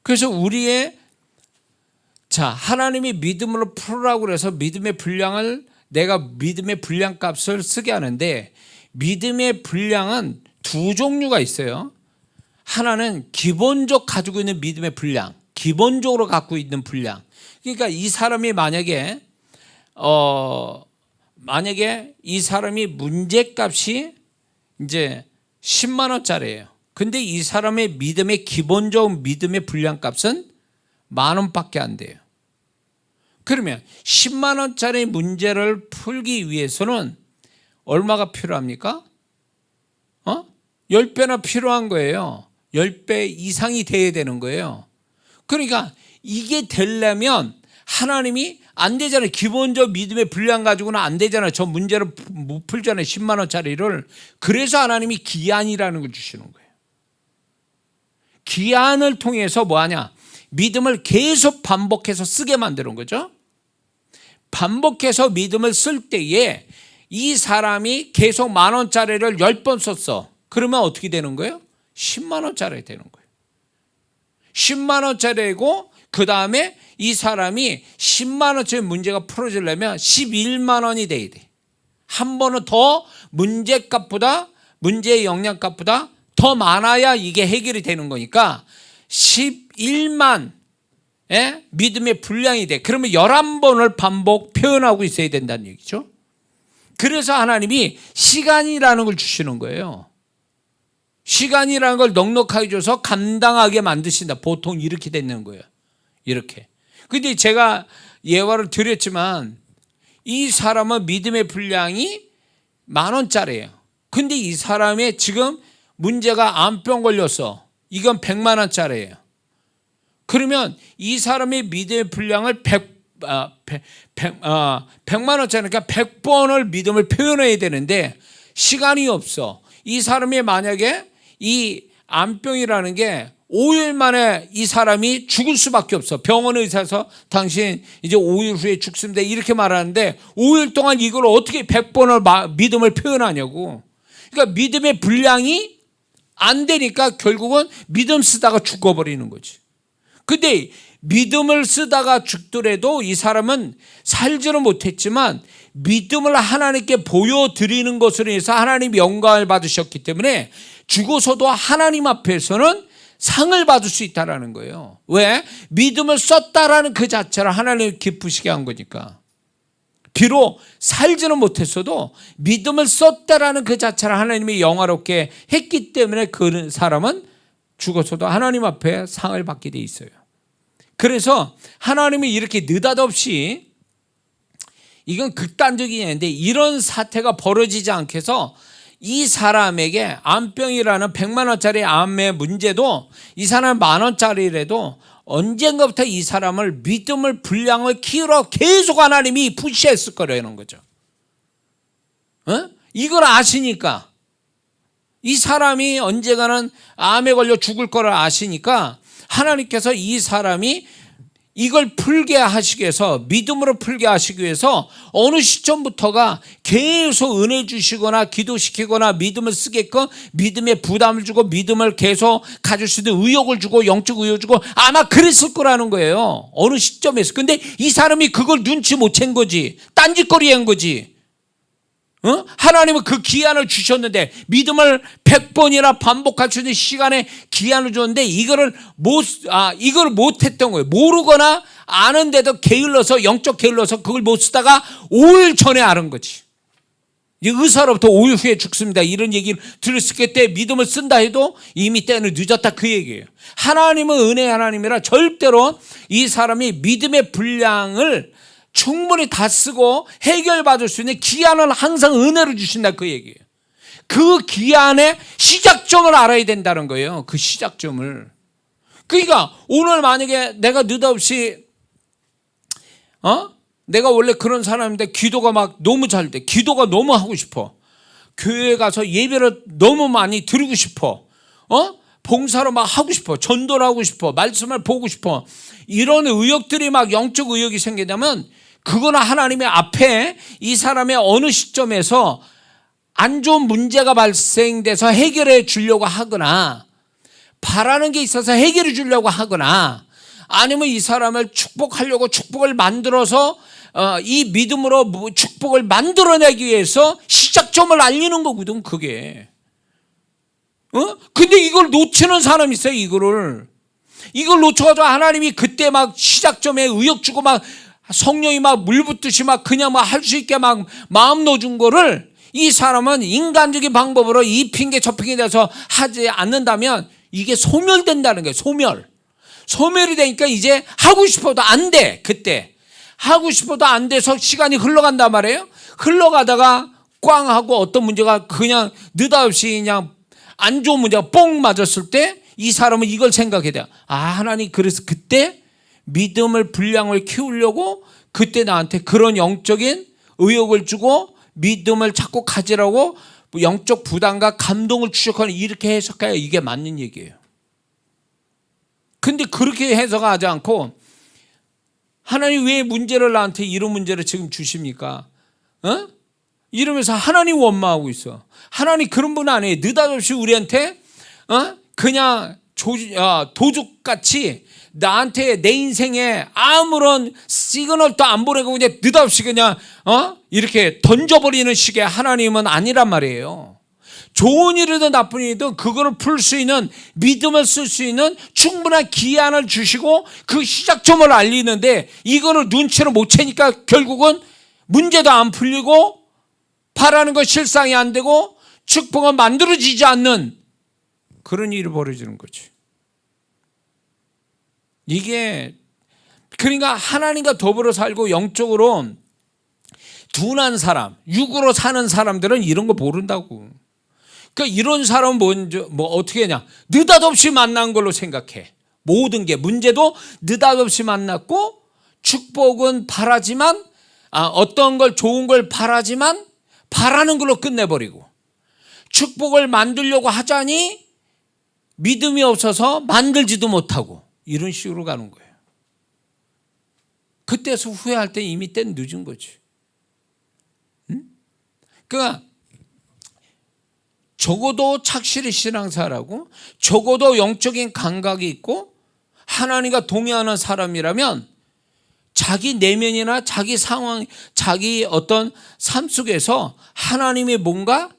그래서 우리의 하나님이 믿음으로 풀으라고 해서 믿음의 분량을 내가 믿음의 분량 값을 쓰게 하는데 믿음의 분량은 두 종류가 있어요. 하나는 기본적 가지고 있는 믿음의 분량, 기본적으로 갖고 있는 분량. 그러니까 이 사람이 만약에 이 사람이 문제값이 이제 10만 원짜리예요. 근데 이 사람의 믿음의 기본적 믿음의 분량값은 10,000원밖에 안 돼요. 그러면 10만 원짜리 문제를 풀기 위해서는 얼마가 필요합니까? 10배나 필요한 거예요. 10배 이상이 돼야 되는 거예요. 그러니까 이게 되려면 하나님이 안 되잖아요. 기본적 믿음의 분량 가지고는 안 되잖아요. 저 문제를 못 풀잖아요. 10만 원짜리를. 그래서 하나님이 기한이라는 걸 주시는 거예요. 기한을 통해서 뭐하냐? 믿음을 계속 반복해서 쓰게 만드는 거죠. 반복해서 믿음을 쓸 때에 이 사람이 계속 10,000원짜리를 10번 썼어. 그러면 어떻게 되는 거예요? 10만 원짜리 되는 거예요. 10만 원짜리고 그 다음에 이 사람이 10만 원짜리 문제가 풀어지려면 11만 원이 돼야 돼. 한 번은 더 문제값보다 문제의 영향값보다 더 많아야 이게 해결이 되는 거니까 11만 믿음의 분량이 돼. 그러면 11번을 반복 표현하고 있어야 된다는 얘기죠. 그래서 하나님이 시간이라는 걸 주시는 거예요. 시간이라는 걸 넉넉하게 줘서 감당하게 만드신다. 보통 이렇게 되는 거예요. 이렇게. 근데 제가 예화를 드렸지만 이 사람은 믿음의 분량이 10,000원짜리예요. 근데 이 사람의 지금 문제가 암병 걸렸어. 이건 100만 원짜리예요. 그러면 이 사람의 믿음의 분량을 100만 원짜리니까 100번을 믿음을 표현해야 되는데 시간이 없어. 이 사람이 만약에 이 암병이라는 게 5일 만에 이 사람이 죽을 수밖에 없어. 병원 의사에서 당신 이제 5일 후에 죽습니다 이렇게 말하는데 5일 동안 이걸 어떻게 100번을 믿음을 표현하냐고. 그러니까 믿음의 분량이 안 되니까 결국은 믿음 쓰다가 죽어버리는 거지. 근데 믿음을 쓰다가 죽더라도 이 사람은 살지는 못했지만 믿음을 하나님께 보여드리는 것으로 해서 하나님이 영광을 받으셨기 때문에 죽어서도 하나님 앞에서는 상을 받을 수 있다는 거예요. 왜? 믿음을 썼다라는 그 자체를 하나님을 기쁘시게 한 거니까. 비록 살지는 못했어도 믿음을 썼다라는 그 자체를 하나님이 영화롭게 했기 때문에 그 사람은 죽어서도 하나님 앞에 상을 받게 돼 있어요. 그래서 하나님이 이렇게 느닷없이 이건 극단적인 예인데 이런 사태가 벌어지지 않게 해서 이 사람에게 암병이라는 100만 원짜리 암의 문제도 이 사람 10,000원짜리라도 언젠가부터 이 사람을 믿음을 분량을 키우러 계속 하나님이 푸시했을 거라는 거죠. 이걸 아시니까 이 사람이 언젠가는 암에 걸려 죽을 거를 아시니까 하나님께서 이 사람이 이걸 풀게 하시기 위해서 믿음으로 풀게 하시기 위해서 어느 시점부터가 계속 은혜 주시거나 기도시키거나 믿음을 쓰게끔 믿음에 부담을 주고 믿음을 계속 가질 수 있는 의욕을 주고 영적 의욕을 주고 아마 그랬을 거라는 거예요. 어느 시점에서. 근데 이 사람이 그걸 눈치 못 챈 거지. 딴짓거리 한 거지. 하나님은 그 기한을 주셨는데 믿음을 100번이나 반복할 수 있는 시간에 기한을 줬는데 이거를 못했던 거예요. 모르거나 아는데도 게을러서 영적 게을러서 그걸 못 쓰다가 5일 전에 아는 거지. 이제 의사로부터 5일 후에 죽습니다 이런 얘기를 들었을 때 믿음을 쓴다 해도 이미 때는 늦었다 그 얘기예요. 하나님은 은혜의 하나님이라 절대로 이 사람이 믿음의 분량을 충분히 다 쓰고 해결받을 수 있는 기한을 항상 은혜로 주신다 그 얘기예요. 그 기한의 시작점을 알아야 된다는 거예요. 그 시작점을. 그러니까 오늘 만약에 내가 느닷없이 내가 원래 그런 사람인데 기도가 막 너무 잘 돼. 기도가 너무 하고 싶어. 교회에 가서 예배를 너무 많이 드리고 싶어. 봉사로 막 하고 싶어. 전도를 하고 싶어. 말씀을 보고 싶어. 이런 의욕들이 막 영적 의욕이 생기려면 그거는 하나님의 앞에 이 사람의 어느 시점에서 안 좋은 문제가 발생돼서 해결해 주려고 하거나 바라는 게 있어서 해결해 주려고 하거나 아니면 이 사람을 축복하려고 축복을 만들어서 이 믿음으로 축복을 만들어내기 위해서 시작점을 알리는 거거든 그게. 근데 이걸 놓치는 사람이 있어요. 이걸 놓쳐가지고 하나님이 그때 막 시작점에 의욕 주고 막 성령이 막 물붓듯이 막 그냥 막 할 수 있게 막 마음 넣어준 거를 이 사람은 인간적인 방법으로 이 핑계 저 핑계 대서 하지 않는다면 이게 소멸된다는 거예요. 소멸이 되니까 이제 하고 싶어도 안 돼. 그때 하고 싶어도 안 돼서 시간이 흘러간단 말이에요. 흘러가다가 꽝 하고 어떤 문제가 그냥 느닷없이 그냥 안 좋은 문제가 뽕 맞았을 때 이 사람은 이걸 생각해야 돼요. 아, 하나님 그래서 그때 믿음을 분량을 키우려고 그때 나한테 그런 영적인 의욕을 주고 믿음을 자꾸 가지라고 영적 부담과 감동을 추적하는, 이렇게 해석해야 이게 맞는 얘기예요. 근데 그렇게 해석하지 않고 하나님 왜 문제를 나한테 이런 문제를 지금 주십니까? 이러면서 하나님 원망하고 있어. 하나님 그런 분 아니에요. 느닷없이 우리한테 그냥 도둑같이 나한테 내 인생에 아무런 시그널도 안 보내고 그냥 느닷없이 그냥 이렇게 던져버리는 식의 하나님은 아니란 말이에요. 좋은 일이든 나쁜 일이든 그거를 풀 수 있는, 믿음을 쓸 수 있는 충분한 기한을 주시고 그 시작점을 알리는데 이거를 눈치를 못 채니까 결국은 문제도 안 풀리고 바라는 것 실상이 안 되고 축복은 만들어지지 않는 그런 일이 벌어지는 거지. 이게 그러니까 하나님과 더불어 살고 영적으로 둔한 사람, 육으로 사는 사람들은 이런 거 모른다고. 그러니까 이런 사람은 먼저 어떻게 하냐? 느닷없이 만난 걸로 생각해. 모든 게 문제도 느닷없이 만났고 축복은 바라지만 어떤 걸 좋은 걸 바라지만 바라는 걸로 끝내버리고, 축복을 만들려고 하자니 믿음이 없어서 만들지도 못하고 이런 식으로 가는 거예요. 그때서 후회할 때 이미 때는 늦은 거지. 그러니까 적어도 착실히 신앙사라고, 적어도 영적인 감각이 있고 하나님과 동의하는 사람이라면 자기 내면이나 자기 상황, 자기 어떤 삶 속에서 하나님이 뭔가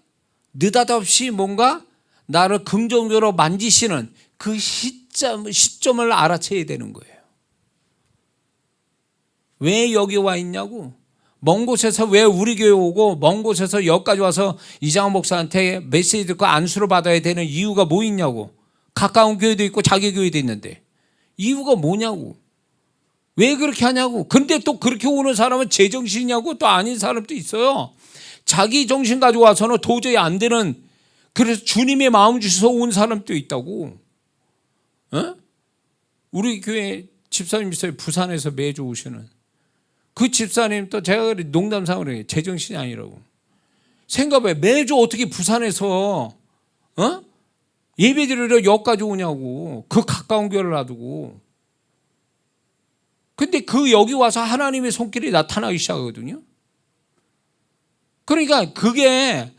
느닷없이 뭔가 나를 긍정적으로 만지시는 그 시점을 알아채야 되는 거예요. 왜 여기 와 있냐고. 먼 곳에서 왜 우리 교회 오고 먼 곳에서 여기까지 와서 이장원 목사한테 메시지 듣고 안수를 받아야 되는 이유가 뭐 있냐고. 가까운 교회도 있고 자기 교회도 있는데 이유가 뭐냐고. 왜 그렇게 하냐고. 근데 또 그렇게 오는 사람은 제정신이냐고. 또 아닌 사람도 있어요. 자기 정신 가지고 와서는 도저히 안 되는, 그래서 주님의 마음 주셔서 온 사람도 있다고. 우리 교회 집사님 있어요. 부산에서 매주 오시는 그 집사님, 또 제가 농담삼으로 제정신이 아니라고. 생각해. 매주 어떻게 부산에서 예배 드리러 여기까지 오냐고. 그 가까운 교회를 놔두고. 근데 그 여기 와서 하나님의 손길이 나타나기 시작하거든요. 그러니까 그게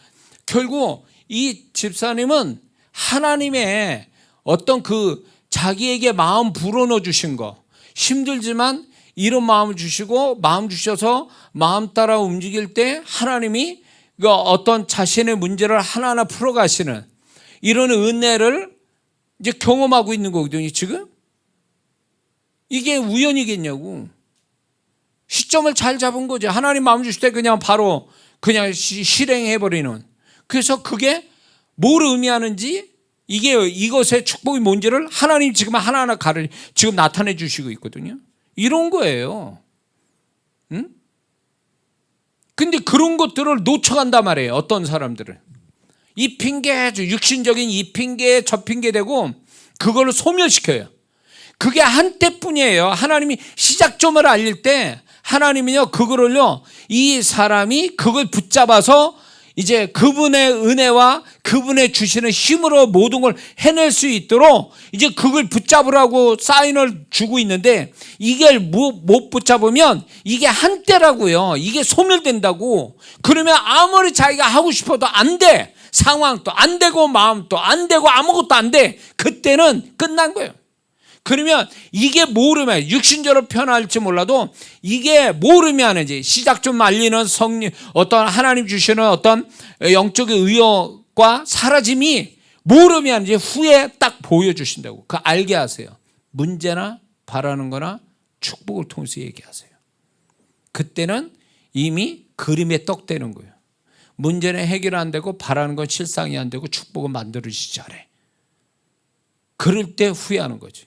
결국 이 집사님은 하나님의 어떤 그 자기에게 마음 불어넣어 주신 거, 힘들지만 이런 마음을 주시고 마음 주셔서 마음 따라 움직일 때 하나님이 그 어떤 자신의 문제를 하나하나 풀어가시는 이런 은혜를 이제 경험하고 있는 거거든요, 지금. 이게 우연이겠냐고. 시점을 잘 잡은 거죠. 하나님 마음 주실 때 그냥 바로 그냥 실행해버리는. 그래서 그게 뭘 의미하는지, 이게 이것의 축복이 뭔지를 하나님 지금 하나하나 지금 나타내 주시고 있거든요. 이런 거예요. 근데 그런 것들을 놓쳐간단 말이에요. 어떤 사람들은 이 핑계, 육신적인 이 핑계 저 핑계 대고 그걸 소멸시켜요. 그게 한때뿐이에요. 하나님이 시작점을 알릴 때 하나님은요 그거를요, 이 사람이 그걸 붙잡아서 이제 그분의 은혜와 그분의 주시는 힘으로 모든 걸 해낼 수 있도록 이제 그걸 붙잡으라고 사인을 주고 있는데, 이걸 못 붙잡으면 이게 한때라고요. 이게 소멸된다고. 그러면 아무리 자기가 하고 싶어도 안 돼. 상황도 안 되고 마음도 안 되고 아무것도 안 돼. 그때는 끝난 거예요. 그러면 이게 모르면, 육신적으로 표현할지 몰라도 이게 모르면 하는지 시작 좀 알리는 성령, 어떤 하나님 주시는 어떤 영적인 의욕과 사라짐이 모르면 이제 후에 딱 보여주신다고. 그 알게 하세요. 문제나 바라는 거나 축복을 통해서 얘기하세요. 그때는 이미 그림에 떡되는 거예요. 문제는 해결 안 되고 바라는 건 실상이 안 되고 축복은 만들어지지 않아. 그럴 때 후회하는 거지.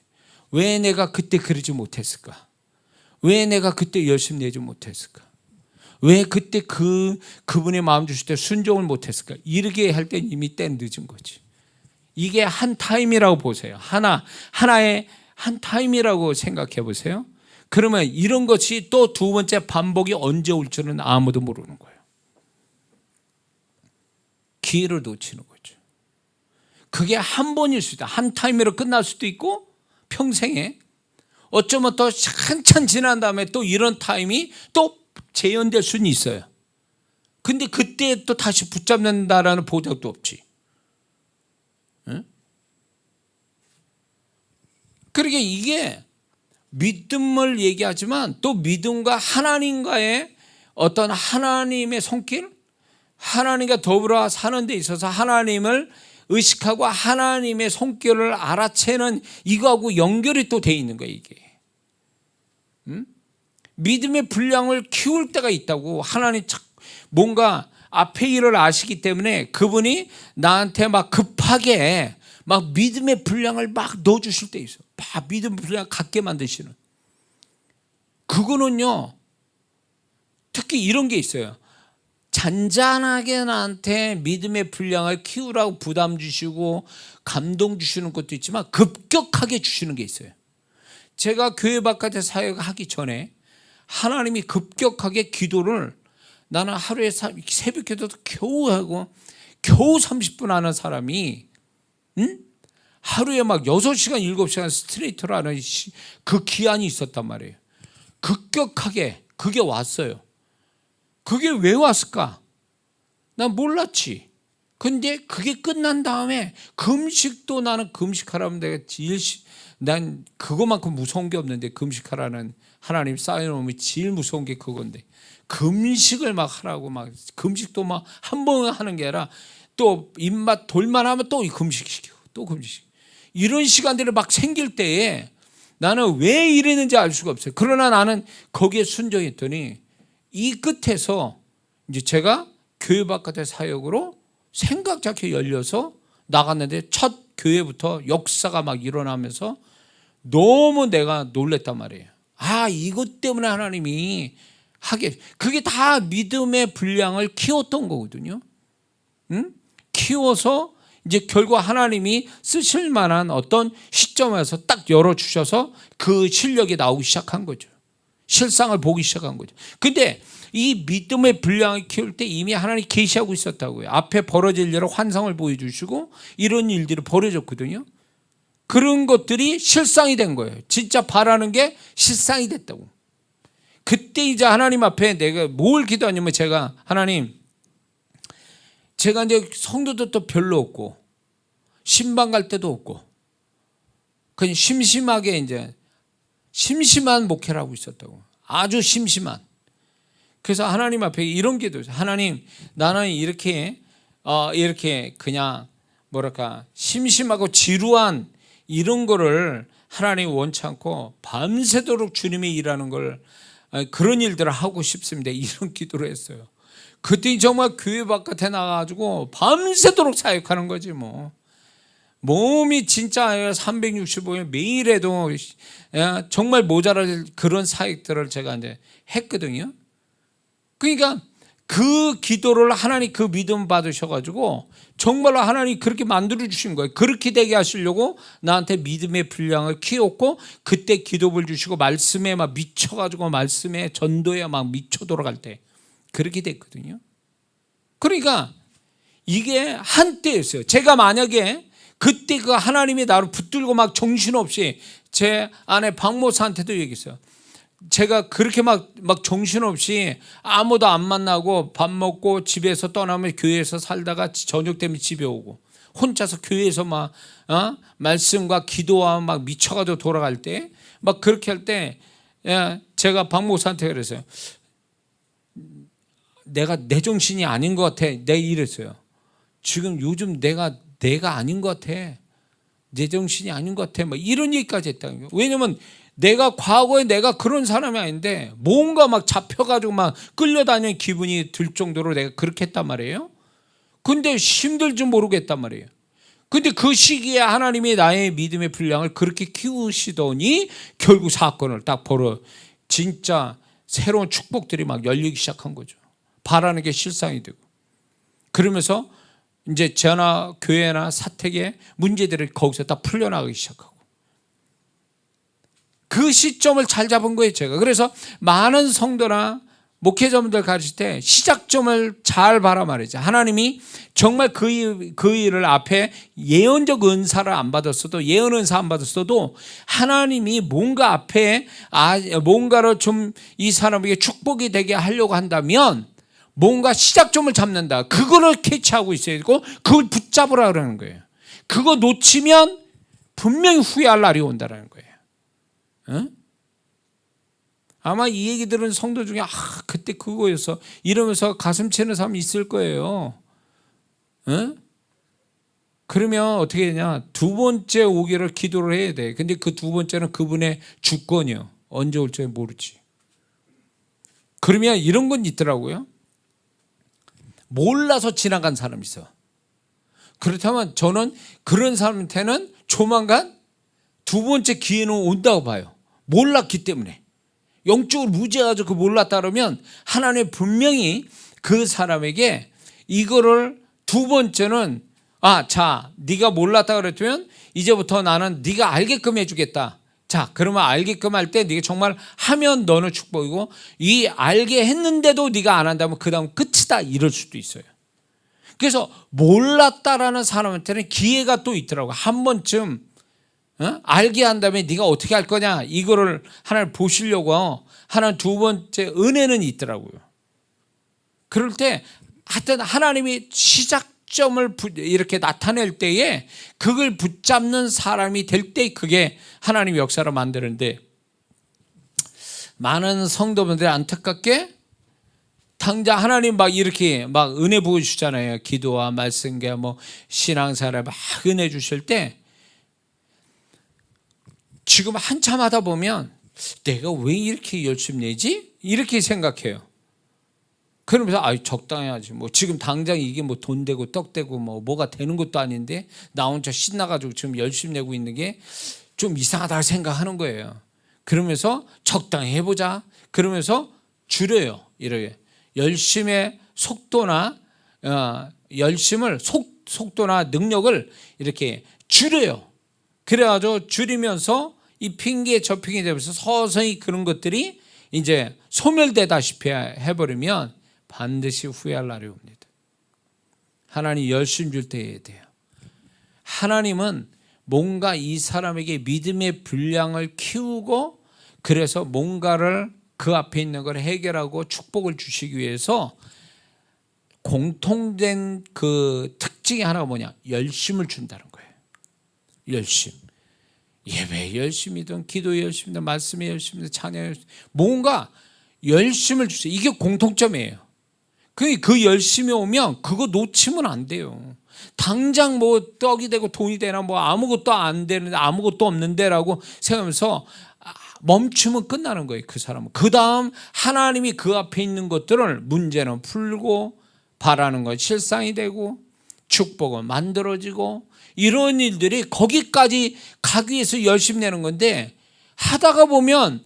왜 내가 그때 그러지 못했을까? 왜 내가 그때 열심히 내지 못했을까? 왜 그때 그분의 마음 주실 때 순종을 못했을까? 이렇게 할 땐 이미 때 늦은 거지. 이게 한 타임이라고 보세요. 하나의 한 타임이라고 생각해 보세요. 그러면 이런 것이 또 두 번째 반복이 언제 올 줄은 아무도 모르는 거예요. 기회를 놓치는 거죠. 그게 한 번일 수도 있다. 한 타임으로 끝날 수도 있고 평생에 어쩌면 또 한참 지난 다음에 또 이런 타임이 또 재현될 수는 있어요. 근데 그때 또 다시 붙잡는다라는 보장도 없지. 응? 그러니까 이게 믿음을 얘기하지만 또 믿음과 하나님과의 어떤 하나님의 손길, 하나님과 더불어 사는 데 있어서 하나님을 의식하고 하나님의 손길을 알아채는 이거하고 연결이 또 돼 있는 거예요, 이게. 믿음의 분량을 키울 때가 있다고. 하나님 뭔가 앞에 일을 아시기 때문에 그분이 나한테 막 급하게 막 믿음의 분량을 막 넣어주실 때 있어요. 막 믿음의 분량을 갖게 만드시는. 그거는요, 특히 이런 게 있어요. 잔잔하게 나한테 믿음의 분량을 키우라고 부담 주시고 감동 주시는 것도 있지만 급격하게 주시는 게 있어요. 제가 교회 바깥에 사역하기 전에 하나님이 급격하게 기도를, 나는 하루에 새벽 기도도 겨우 하고 겨우 30분 하는 사람이 하루에 막 6시간 7시간 스트레이트로 하는 그 기한이 있었단 말이에요. 급격하게 그게 왔어요. 그게 왜 왔을까? 난 몰랐지. 근데 그게 끝난 다음에 금식도, 나는 금식하라면 내가 난 그거만큼 무서운 게 없는데, 금식하라는 하나님 쌓여놓으면 제일 무서운 게 그건데, 금식을 막 하라고, 막 금식도 막 한 번 하는 게 아니라 또 입맛 돌만하면 또 금식시키고 또 금식시키고, 이런 시간들이 막 생길 때에 나는 왜 이랬는지 알 수가 없어요. 그러나 나는 거기에 순종했더니 이 끝에서 이제 제가 교회 바깥의 사역으로 생각지 않게 열려서 나갔는데 첫 교회부터 역사가 막 일어나면서 너무 내가 놀랬단 말이에요. 아, 이것 때문에 하나님이 그게 다 믿음의 분량을 키웠던 거거든요. 키워서 이제 결국 하나님이 쓰실 만한 어떤 시점에서 딱 열어주셔서 그 실력이 나오기 시작한 거죠. 실상을 보기 시작한 거죠. 근데 이 믿음의 분량을 키울 때 이미 하나님이 계시하고 있었다고요. 앞에 벌어질 일을 환상을 보여주시고 이런 일들이 벌어졌거든요. 그런 것들이 실상이 된 거예요. 진짜 바라는 게 실상이 됐다고. 그때 이제 하나님 앞에 내가 뭘 기도하냐면, 하나님, 제가 이제 성도들도 별로 없고 신방 갈 때도 없고 그냥 심심하게 이제 심심한 목회를 하고 있었다고. 아주 심심한. 그래서 하나님 앞에 이런 기도했어요. 하나님, 나는 이렇게 그냥 뭐랄까 심심하고 지루한 이런 거를 하나님 원치 않고 밤새도록 주님이 일하는 걸, 그런 일들을 하고 싶습니다. 이런 기도를 했어요. 그때 정말 교회 바깥에 나가가지고 밤새도록 사역하는 거지 뭐. 몸이 진짜 365일 매일 해도 정말 모자랄 그런 사역들을 제가 이제 했거든요. 그러니까 그 기도를 하나님 그 믿음 받으셔가지고 정말로 하나님 그렇게 만들어 주신 거예요. 그렇게 되게 하시려고 나한테 믿음의 분량을 키웠고, 그때 기도를 주시고 말씀에 막 미쳐가지고 말씀에 전도에 막 미쳐 돌아갈 때 그렇게 됐거든요. 그러니까 이게 한때였어요. 제가 만약에 그때 그 하나님이 나를 붙들고 막 정신없이, 제 아내 박모사한테도 얘기했어요. 제가 그렇게 막 정신없이 아무도 안 만나고 밥 먹고 집에서 떠나면 교회에서 살다가 저녁 되면 집에 오고 혼자서 교회에서 막 말씀과 기도와 막 미쳐가지고 돌아갈 때, 막 그렇게 할 때 제가 박모사한테 그랬어요. 내가 내 정신이 아닌 것 같아. 내가 이랬어요. 지금 요즘 내가 아닌 것 같아. 내 정신이 아닌 것 같아. 막 이런 얘기까지 했다는 거예요. 왜냐면 내가 과거에 내가 그런 사람이 아닌데 뭔가 막 잡혀가지고 막 끌려다니는 기분이 들 정도로 내가 그렇게 했단 말이에요. 근데 힘들 줄 모르겠단 말이에요. 근데 그 시기에 하나님이 나의 믿음의 분량을 그렇게 키우시더니 결국 사건을 딱 진짜 새로운 축복들이 막 열리기 시작한 거죠. 바라는 게 실상이 되고. 그러면서 이제 저나 교회나 사택의 문제들이 거기서 다 풀려나가기 시작하고. 그 시점을 잘 잡은 거예요, 제가. 그래서 많은 성도나 목회자분들 가르칠 때 시작점을 잘 봐라 말이죠. 하나님이 정말 그 일을 앞에 예언적 은사를 안 받았어도, 예언 은사 안 받았어도 하나님이 뭔가 앞에 뭔가를 좀 이 사람에게 축복이 되게 하려고 한다면 뭔가 시작점을 잡는다. 그거를 캐치하고 있어야 되고 그걸 붙잡으라 그러는 거예요. 그거 놓치면 분명히 후회할 날이 온다는 거예요. 응? 아마 이 얘기 들은 성도 중에 그때 그거였어 이러면서 가슴 치는 사람이 있을 거예요. 응? 그러면 어떻게 되냐, 두 번째 오기를 기도를 해야 돼. 근데 그 두 번째는 그분의 주권이요, 언제 올지 모르지. 그러면 이런 건 있더라고요. 몰라서 지나간 사람이 있어. 그렇다면 저는 그런 사람한테는 조만간 두 번째 기회는 온다고 봐요. 몰랐기 때문에. 영적으로 무지해가지고 몰랐다 그러면 하나님 분명히 그 사람에게 이거를 두 번째는 자, 네가 몰랐다 그랬으면 이제부터 나는 네가 알게끔 해주겠다. 자, 그러면 알게끔 할 때 네가 정말 하면 너는 축복이고, 이 알게 했는데도 네가 안 한다면 그 다음 끝이다 이럴 수도 있어요. 그래서 몰랐다라는 사람한테는 기회가 또 있더라고요. 한 번쯤 알게 한 다음에 네가 어떻게 할 거냐 이거를 하나님 보시려고 하나님 두 번째 은혜는 있더라고요. 그럴 때 하여튼 하나님이 시작점을 이렇게 나타낼 때에 그걸 붙잡는 사람이 될 때 그게 하나님의 역사를 만드는데, 많은 성도분들이 안타깝게 당장 하나님 막 이렇게 막 은혜 부어주시잖아요. 기도와 말씀과 뭐 신앙생활에 막 은혜 주실 때 지금 한참 하다 보면 내가 왜 이렇게 열심히 내지? 이렇게 생각해요. 그러면서 적당해야지. 뭐 지금 당장 이게 뭐 돈 되고 떡 되고 뭐가 되는 것도 아닌데 나 혼자 신나가지고 지금 열심히 내고 있는 게 좀 이상하다고 생각하는 거예요. 그러면서 적당히 해보자. 그러면서 줄여요. 이렇게 열심의 속도나 열심을 속도나 능력을 이렇게 줄여요. 그래가지고 줄이면서 이 핑계 저 핑계 되면서 서서히 그런 것들이 이제 소멸되다시피 해버리면 반드시 후회할 날이 옵니다. 하나님 열심 줄 때 해야 돼요. 하나님은 뭔가 이 사람에게 믿음의 분량을 키우고 그래서 뭔가를 그 앞에 있는 걸 해결하고 축복을 주시기 위해서 공통된 그 특징이 하나가 뭐냐, 열심을 준다는 거예요. 열심. 예배 열심이든 기도 열심이든 말씀에 열심이든 찬양 열심, 뭔가 열심을 주세요. 이게 공통점이에요. 그 열심이 오면 그거 놓치면 안 돼요. 당장 뭐 떡이 되고 돈이 되나 뭐 아무것도 안 되는데 아무것도 없는데라고 생각하면서 멈추면 끝나는 거예요. 그 사람은. 그 다음 하나님이 그 앞에 있는 것들을 문제는 풀고 바라는 건 실상이 되고 축복은 만들어지고 이런 일들이 거기까지 가기 위해서 열심히 내는 건데, 하다가 보면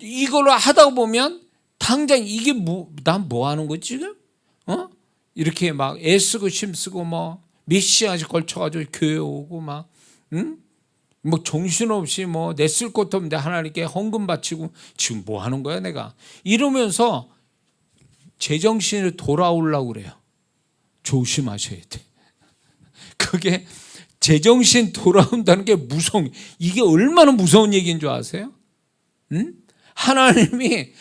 이걸로 하다가 보면 당장 이게 난 뭐 하는 거지 지금? 이렇게 막 애쓰고 힘쓰고 뭐 몇 시간씩 걸쳐가지고 교회 오고 막 뭐 정신없이 뭐 내 쓸 것도 없는데 하나님께 헌금 바치고 지금 뭐 하는 거야 내가, 이러면서 제정신이 돌아오려고 그래요. 조심하셔야 돼. 그게 제정신 돌아온다는 게 무서운, 이게 얼마나 무서운 얘기인 줄 아세요? 하나님이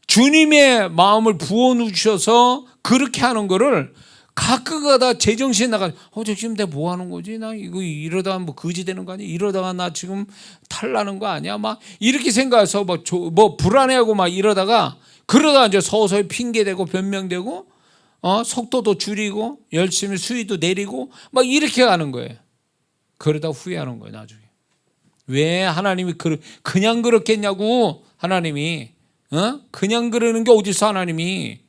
주님의 마음을 부어주셔서 그렇게 하는 거를 가끔가다 제정신 나가, 지금 내가 뭐 하는 거지? 나 이거 이러다가 뭐 거지 되는 거 아니야? 이러다가 나 지금 탈나는 거 아니야? 막 이렇게 생각해서 뭐 불안해하고 막 이러다가 그러다가 이제 서서히 핑계대고 변명되고 속도도 줄이고 열심히 수위도 내리고 막 이렇게 가는 거예요. 그러다 후회하는 거예요 나중에. 왜 하나님이 그냥 그렇겠냐고. 하나님이 그냥 그러는 게 어딨어 하나님이.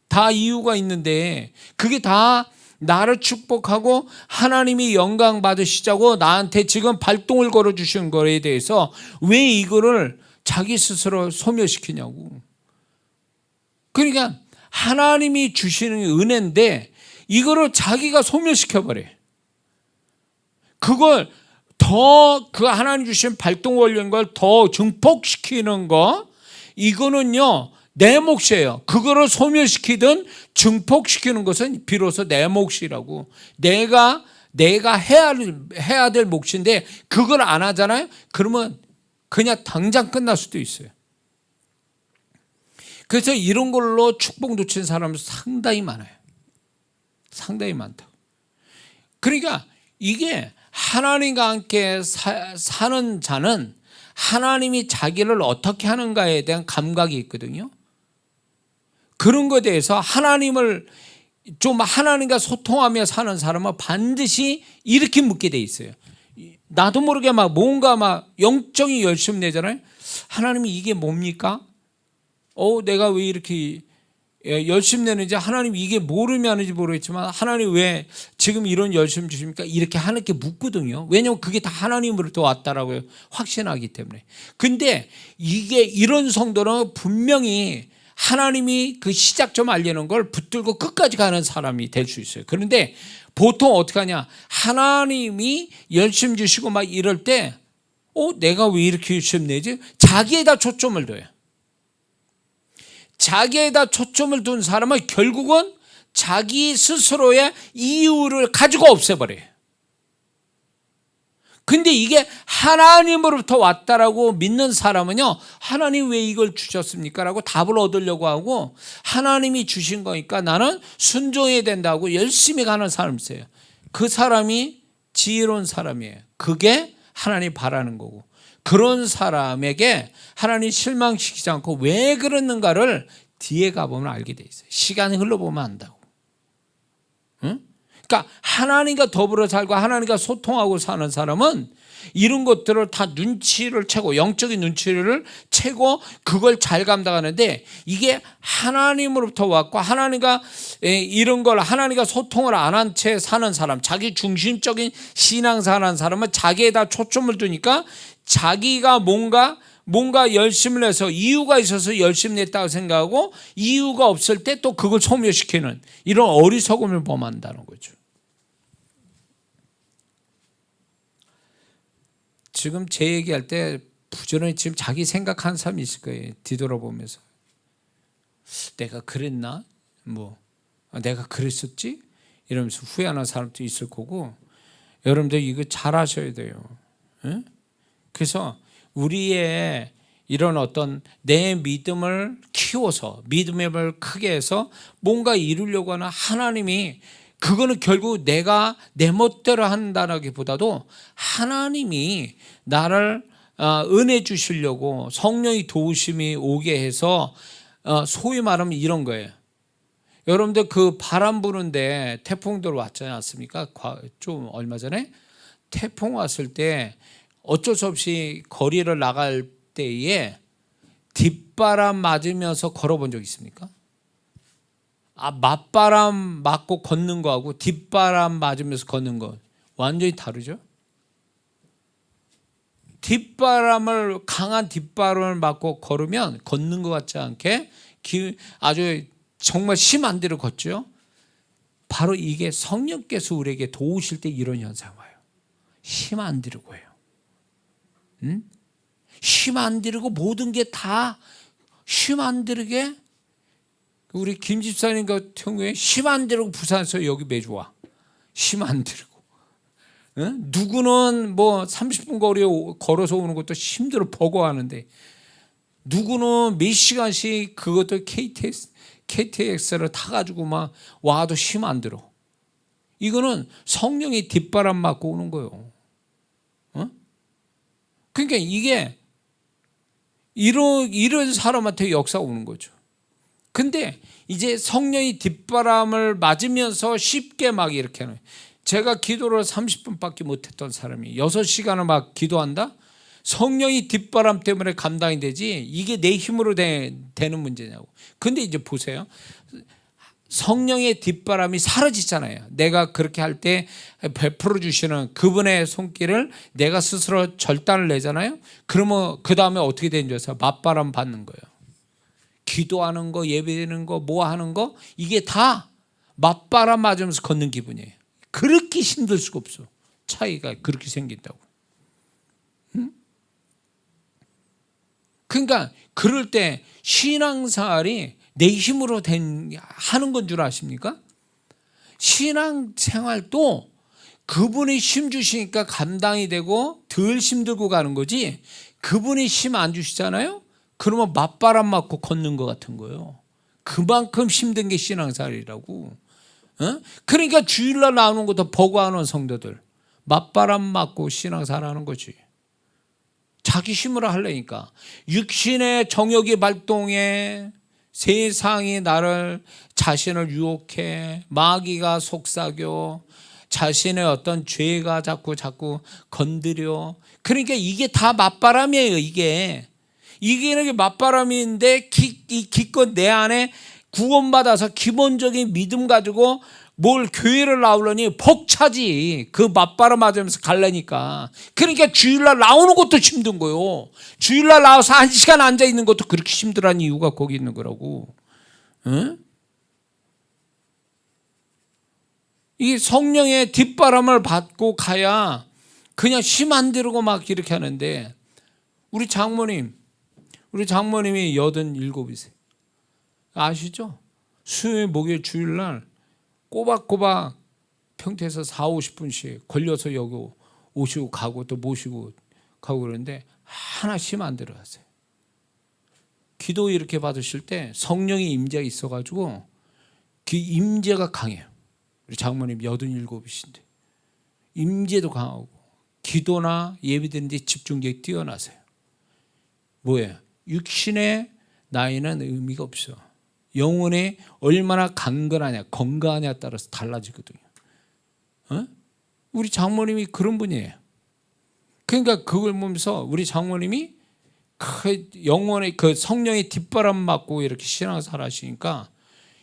다 이유가 있는데 그게 다 나를 축복하고 하나님이 영광 받으시자고 나한테 지금 발동을 걸어주신 거에 대해서 왜 이거를 자기 스스로 소멸시키냐고. 그러니까 하나님이 주시는 은혜인데 이거를 자기가 소멸시켜버려. 그걸 더 그 하나님 주신 발동 원리인 걸 더 증폭시키는 거, 이거는요 내 몫이에요. 그거를 소멸시키든 증폭시키는 것은 비로소 내 몫이라고. 내가 해야 될 몫인데 그걸 안 하잖아요. 그러면 그냥 당장 끝날 수도 있어요. 그래서 이런 걸로 축복 놓친 사람은 상당히 많아요. 상당히 많다. 그러니까 이게 하나님과 함께 사는 자는 하나님이 자기를 어떻게 하는가에 대한 감각이 있거든요. 그런 것에 대해서 하나님을 좀 하나님과 소통하며 사는 사람은 반드시 이렇게 묻게 돼 있어요. 나도 모르게 막 뭔가 막 영적인 열심 내잖아요. 하나님이 이게 뭡니까? 내가 왜 이렇게 열심 내는지 하나님 이게 모르면 하는지 모르겠지만 하나님 왜 지금 이런 열심 주십니까? 이렇게 하나님께 묻거든요. 왜냐하면 그게 다 하나님으로부터 왔다라고 확신하기 때문에. 근데 이게 이런 성도는 분명히 하나님이 그 시작점 알려는 걸 붙들고 끝까지 가는 사람이 될 수 있어요. 그런데 보통 어떻게 하냐? 하나님이 열심 주시고 막 이럴 때 내가 왜 이렇게 열심 내지? 자기에다 초점을 둬요. 자기에다 초점을 둔 사람은 결국은 자기 스스로의 이유를 가지고 없애버려요. 근데 이게 하나님으로부터 왔다라고 믿는 사람은요, 하나님 왜 이걸 주셨습니까? 라고 답을 얻으려고 하고 하나님이 주신 거니까 나는 순종해야 된다고 열심히 가는 사람이 있어요. 그 사람이 지혜로운 사람이에요. 그게 하나님 바라는 거고, 그런 사람에게 하나님 실망시키지 않고 왜 그랬는가를 뒤에 가보면 알게 돼 있어요. 시간이 흘러보면 안다고. 응? 그러니까 하나님과 더불어 살고 하나님과 소통하고 사는 사람은 이런 것들을 다 눈치를 채고, 영적인 눈치를 채고 그걸 잘 감당하는데, 이게 하나님으로부터 왔고 하나님과 이런 걸 하나님과 소통을 안 한 채 사는 사람, 자기 중심적인 신앙생활하는 사람은 자기에다 초점을 두니까 자기가 뭔가 열심을 해서 이유가 있어서 열심히 냈다고 생각하고 이유가 없을 때 또 그걸 소멸시키는 이런 어리석음을 범한다는 거죠. 지금 제 얘기할 때 부지런히 지금 자기 생각하는 사람이 있을 거예요. 뒤돌아보면서 내가 그랬나? 내가 그랬었지? 이러면서 후회하는 사람도 있을 거고, 여러분들 이거 잘 하셔야 돼요. 응? 그래서 우리의 이런 어떤 내 믿음을 키워서 믿음을 크게 해서 뭔가 이루려고 하는 하나님이, 그거는 결국 내가 내 멋대로 한다라기보다도 하나님이 나를 은혜 주시려고 성령의 도우심이 오게 해서 소위 말하면 이런 거예요. 여러분들 그 바람 부는데 태풍들 왔지 않습니까? 좀 얼마 전에 태풍 왔을 때 어쩔 수 없이 거리를 나갈 때에 뒷바람 맞으면서 걸어본 적 있습니까? 맞바람 맞고 걷는 거하고 뒷바람 맞으면서 걷는 거 완전히 다르죠? 강한 뒷바람을 맞고 걸으면 걷는 것 같지 않게 아주 정말 심한 데로 걷죠? 바로 이게 성령께서 우리에게 도우실 때 이런 현상이 와요. 힘 안 들고요. 힘 안 들고 모든 게 다 힘 안 들게. 우리 김 집사님 같은 경우에 힘 안 들고 부산에서 여기 매주 와. 힘 안 들고. 누구는 30분 거리에 걸어서 오는 것도 힘들어 버거워하는데, 누구는 몇 시간씩 그것도 KTX를 타가지고 막 와도 힘 안 들어. 이거는 성령이 뒷바람 맞고 오는 거예요. 그러니까 이게 이런 사람한테 역사가 오는 거죠. 근데 이제 성령이 뒷바람을 맞으면서 쉽게 막 이렇게 하는, 제가 기도를 30분밖에 못했던 사람이 6시간을 막 기도한다? 성령이 뒷바람 때문에 감당이 되지 이게 내 힘으로 되는 문제냐고. 근데 이제 보세요. 성령의 뒷바람이 사라지잖아요. 내가 그렇게 할 때 베풀어 주시는 그분의 손길을 내가 스스로 절단을 내잖아요. 그러면 그 다음에 어떻게 되는 줄 아세요? 맞바람 받는 거예요. 기도하는 거, 예배드리는 거, 뭐 하는 거, 이게 다 맞바람 맞으면서 걷는 기분이에요. 그렇게 힘들 수가 없어. 차이가 그렇게 생긴다고. 그러니까 그럴 때 신앙생활이 내 힘으로 하는 건 줄 아십니까? 신앙생활도 그분이 힘 주시니까 감당이 되고 덜 힘들고 가는 거지, 그분이 힘 안 주시잖아요? 그러면 맞바람 맞고 걷는 것 같은 거예요. 그만큼 힘든 게 신앙생활이라고. 그러니까 주일날 나오는 것도 보고 하는 성도들 맞바람 맞고 신앙생활 하는 거지. 자기 힘으로 하려니까. 육신의 정욕이 발동해 세상이 나를, 자신을 유혹해, 마귀가 속삭여, 자신의 어떤 죄가 자꾸 건드려. 그러니까 이게 다 맞바람이에요. 이게 맞바람인데 기껏 내 안에 구원받아서 기본적인 믿음 가지고 뭘 교회를 나오려니 벅차지. 그 맞바람 맞으면서 가려니까. 그러니까 주일날 나오는 것도 힘든 거요. 주일날 나와서 1시간 앉아있는 것도 그렇게 힘들어하는 이유가 거기 있는 거라고. 응? 이 성령의 뒷바람을 받고 가야 그냥 힘 안 들고 막 이렇게 하는데, 우리 장모님이 87이세요. 아시죠? 수요일, 목요일, 주일날 꼬박꼬박 평택에서 40-50분씩 걸려서 여기 오시고 가고 또 모시고 가고 그러는데 하나 힘 안 들어가세요. 기도 이렇게 받으실 때 성령의 임재가 있어가지고 그 임재가 강해요. 우리 장모님 87이신데 임재도 강하고 기도나 예배드리는데 집중력이 뛰어나세요. 뭐예요? 육신의 나이는 의미가 없어. 영혼이 얼마나 강건하냐, 건강하냐에 따라서 달라지거든요. 우리 장모님이 그런 분이에요. 그러니까 그걸 보면서 우리 장모님이 그 영혼의 그 성령의 뒷바람 맞고 이렇게 신앙생활 하시니까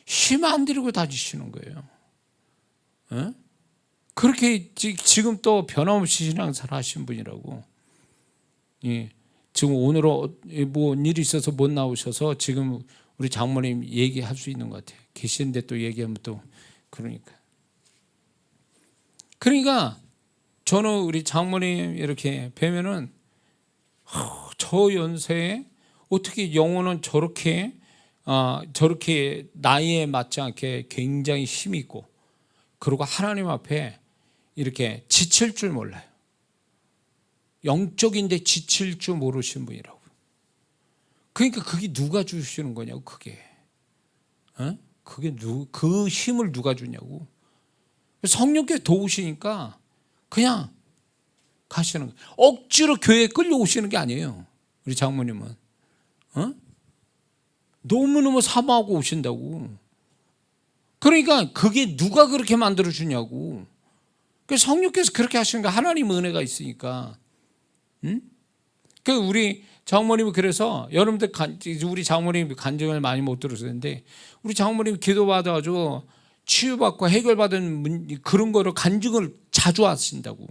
힘 안 들이고 다니시는 거예요. 그렇게 지금 또 변함없이 신앙생활 하신 분이라고. 예. 지금 오늘은 뭐 일이 있어서 못 나오셔서 지금 우리 장모님 얘기할 수 있는 것 같아요. 계시는데 또 얘기하면 또 그러니까 저는 우리 장모님 이렇게 뵈면은 저 연세에 어떻게 영혼은 저렇게 나이에 맞지 않게 굉장히 힘이 있고, 그리고 하나님 앞에 이렇게 지칠 줄 몰라요. 영적인데 지칠 줄 모르시는 분이라고. 그러니까 그게 누가 주시는 거냐고. 그게 그 힘을 누가 주냐고. 성령께 도우시니까 그냥 가시는 거예요. 억지로 교회에 끌려오시는 게 아니에요. 우리 장모님은 너무너무 사모하고 오신다고. 그러니까 그게 누가 그렇게 만들어 주냐고. 성령께서 그렇게 하시는 거, 하나님 은혜가 있으니까. 그 우리 장모님이, 그래서 여러분들 우리 장모님이 간증을 많이 못 들으셨는데, 우리 장모님이 기도받아가지고 치유받고 해결받은 그런 거를 간증을 자주 하신다고.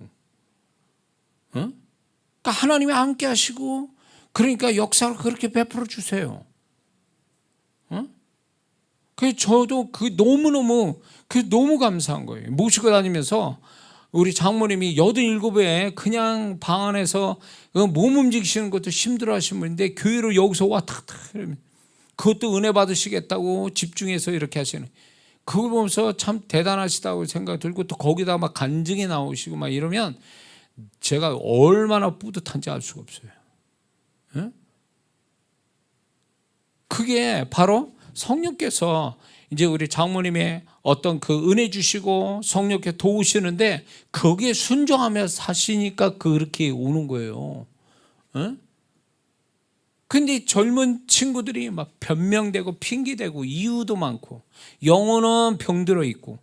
그러니까 하나님이 함께 하시고, 그러니까 역사를 그렇게 베풀어 주세요. 그래서 저도 너무 감사한 거예요. 모시고 다니면서 우리 장모님이 87에 그냥 방 안에서 몸 움직이시는 것도 힘들어 하신 분인데, 교회로 여기서 와 탁탁, 그것도 은혜 받으시겠다고 집중해서 이렇게 하시는, 그걸 보면서 참 대단하시다고 생각이 들고, 또 거기다 막 간증이 나오시고 막 이러면 제가 얼마나 뿌듯한지 알 수가 없어요. 그게 바로 성령께서 이제 우리 장모님의 어떤 그 은혜 주시고 성령께 도우시는데, 거기에 순종하며 사시니까 그렇게 오는 거예요. 근데 젊은 친구들이 막 변명되고 핑계대고 이유도 많고, 영혼은 병들어 있고,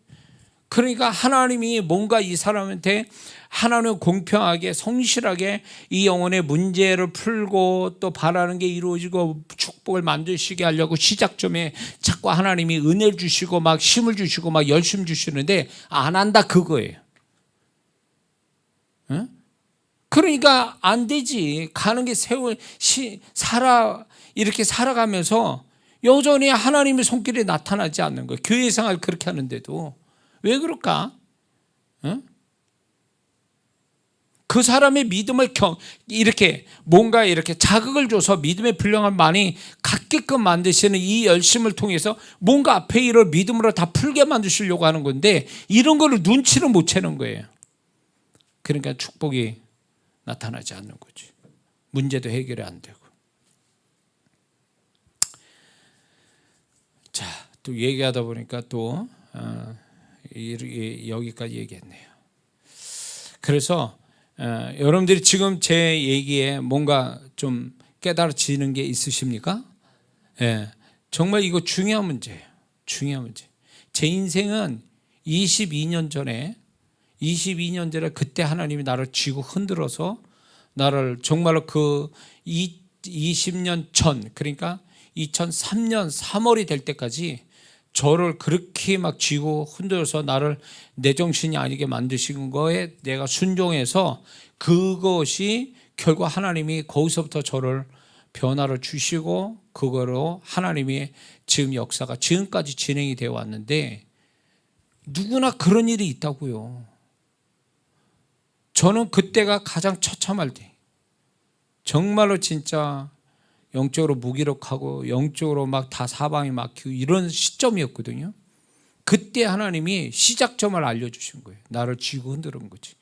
그러니까 하나님이 뭔가 이 사람한테 하나님은 공평하게 성실하게 이 영혼의 문제를 풀고 또 바라는 게 이루어지고 축복을 만드시게 하려고 시작점에 자꾸 하나님이 은혜를 주시고 막 힘을 주시고 막 열심 주시는데 안 한다 그거예요. 응? 그러니까 안 되지. 가는 게 이렇게 살아가면서 여전히 하나님의 손길이 나타나지 않는 거예요. 교회 생활 그렇게 하는데도 왜 그럴까? 응? 그 사람의 믿음을 이렇게 뭔가 이렇게 자극을 줘서 믿음의 분량을 많이 갖게끔 만드시는 이 열심을 통해서 뭔가 앞에 일을 믿음으로 다 풀게 만드시려고 하는 건데 이런 거를 눈치를 못 채는 거예요. 그러니까 축복이 나타나지 않는 거지. 문제도 해결이 안 되고. 자, 또 얘기하다 보니까 또 여기까지 얘기했네요. 그래서 여러분들이 지금 제 얘기에 뭔가 좀 깨달아지는 게 있으십니까? 정말 이거 중요한 문제예요. 중요한 문제. 제 인생은 22년 전에 그때 하나님이 나를 쥐고 흔들어서 나를 정말로 그 20년 전, 그러니까 2003년 3월이 될 때까지 저를 그렇게 막 쥐고 흔들어서 나를 내 정신이 아니게 만드신 거에 내가 순종해서 그것이 결국 하나님이 거기서부터 저를 변화를 주시고 그거로 하나님이 지금 역사가 지금까지 진행이 되어 왔는데 누구나 그런 일이 있다고요. 저는 그때가 가장 처참할 때, 정말로 진짜 영적으로 무기력하고 영적으로 막 다 사방이 막히고 이런 시점이었거든요. 그때 하나님이 시작점을 알려주신 거예요. 나를 쥐고 흔드는 거지.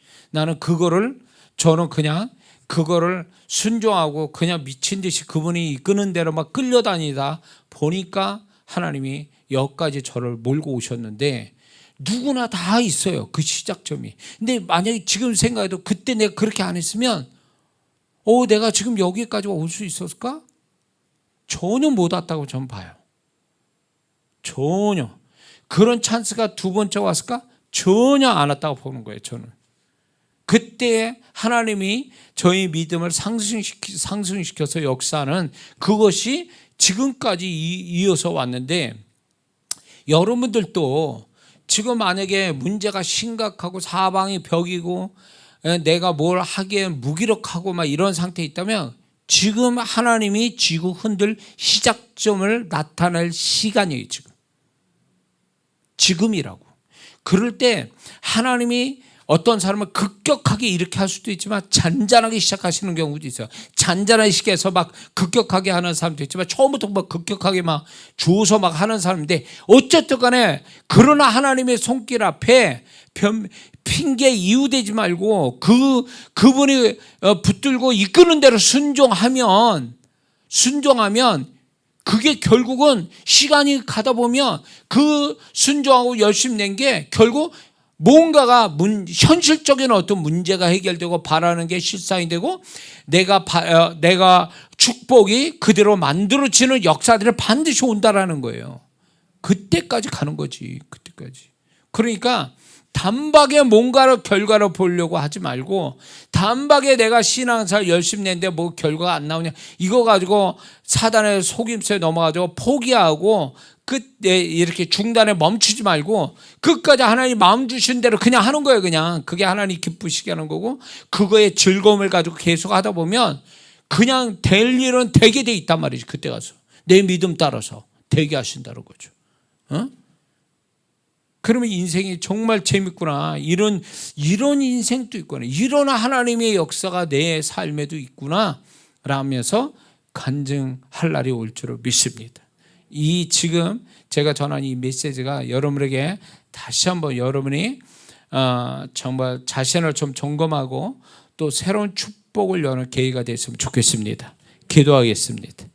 저는 그냥 그거를 순종하고 그냥 미친 듯이 그분이 이끄는 대로 막 끌려다니다 보니까 하나님이 여기까지 저를 몰고 오셨는데 누구나 다 있어요. 그 시작점이. 근데 만약에 지금 생각해도 그때 내가 그렇게 안 했으면 내가 지금 여기까지 올 수 있었을까? 전혀 못 왔다고 저는 봐요. 전혀. 그런 찬스가 두 번째 왔을까? 전혀 안 왔다고 보는 거예요. 저는. 그때 하나님이 저희 믿음을 상승시켜서 역사하는 그것이 지금까지 이어서 왔는데 여러분들도 지금 만약에 문제가 심각하고 사방이 벽이고 내가 뭘 하기에 무기력하고 막 이런 상태에 있다면 지금 하나님이 쥐고 흔들 시작점을 나타낼 시간이에요. 지금이라고. 그럴 때 하나님이 어떤 사람은 급격하게 이렇게 할 수도 있지만 잔잔하게 시작하시는 경우도 있어요. 잔잔하게 시작해서 막 급격하게 하는 사람도 있지만 처음부터 막 급격하게 막 주어서 막 하는 사람인데 어쨌든 간에 그러나 하나님의 손길 앞에 핑계 이유되지 말고 그분이 붙들고 이끄는 대로 순종하면 그게 결국은 시간이 가다 보면 그 순종하고 열심 낸 게 결국 뭔가가 현실적인 어떤 문제가 해결되고 바라는 게 실상이 되고 내가 축복이 그대로 만들어지는 역사들이 반드시 온다라는 거예요. 그때까지 가는 거지. 그때까지. 그러니까 단박에 뭔가를 결과를 보려고 하지 말고 단박에 내가 신앙생활 열심히 냈는데 뭐 결과가 안 나오냐 이거 가지고 사단의 속임수에 넘어가지고 포기하고 그때 이렇게 중단에 멈추지 말고 끝까지 하나님 마음 주신 대로 그냥 하는 거예요. 그냥 그게 하나님 기쁘시게 하는 거고 그거에 즐거움을 가지고 계속 하다 보면 그냥 될 일은 되게 돼 있단 말이지. 그때 가서 내 믿음 따라서 되게 하신다는 거죠. 그러면 인생이 정말 재밌구나. 이런 인생도 있구나. 이런 하나님의 역사가 내 삶에도 있구나 라면서 간증할 날이 올 줄을 믿습니다. 이 지금 제가 전한 이 메시지가 여러분에게 다시 한번 여러분이 정말 자신을 좀 점검하고 또 새로운 축복을 여는 계기가 됐으면 좋겠습니다. 기도하겠습니다.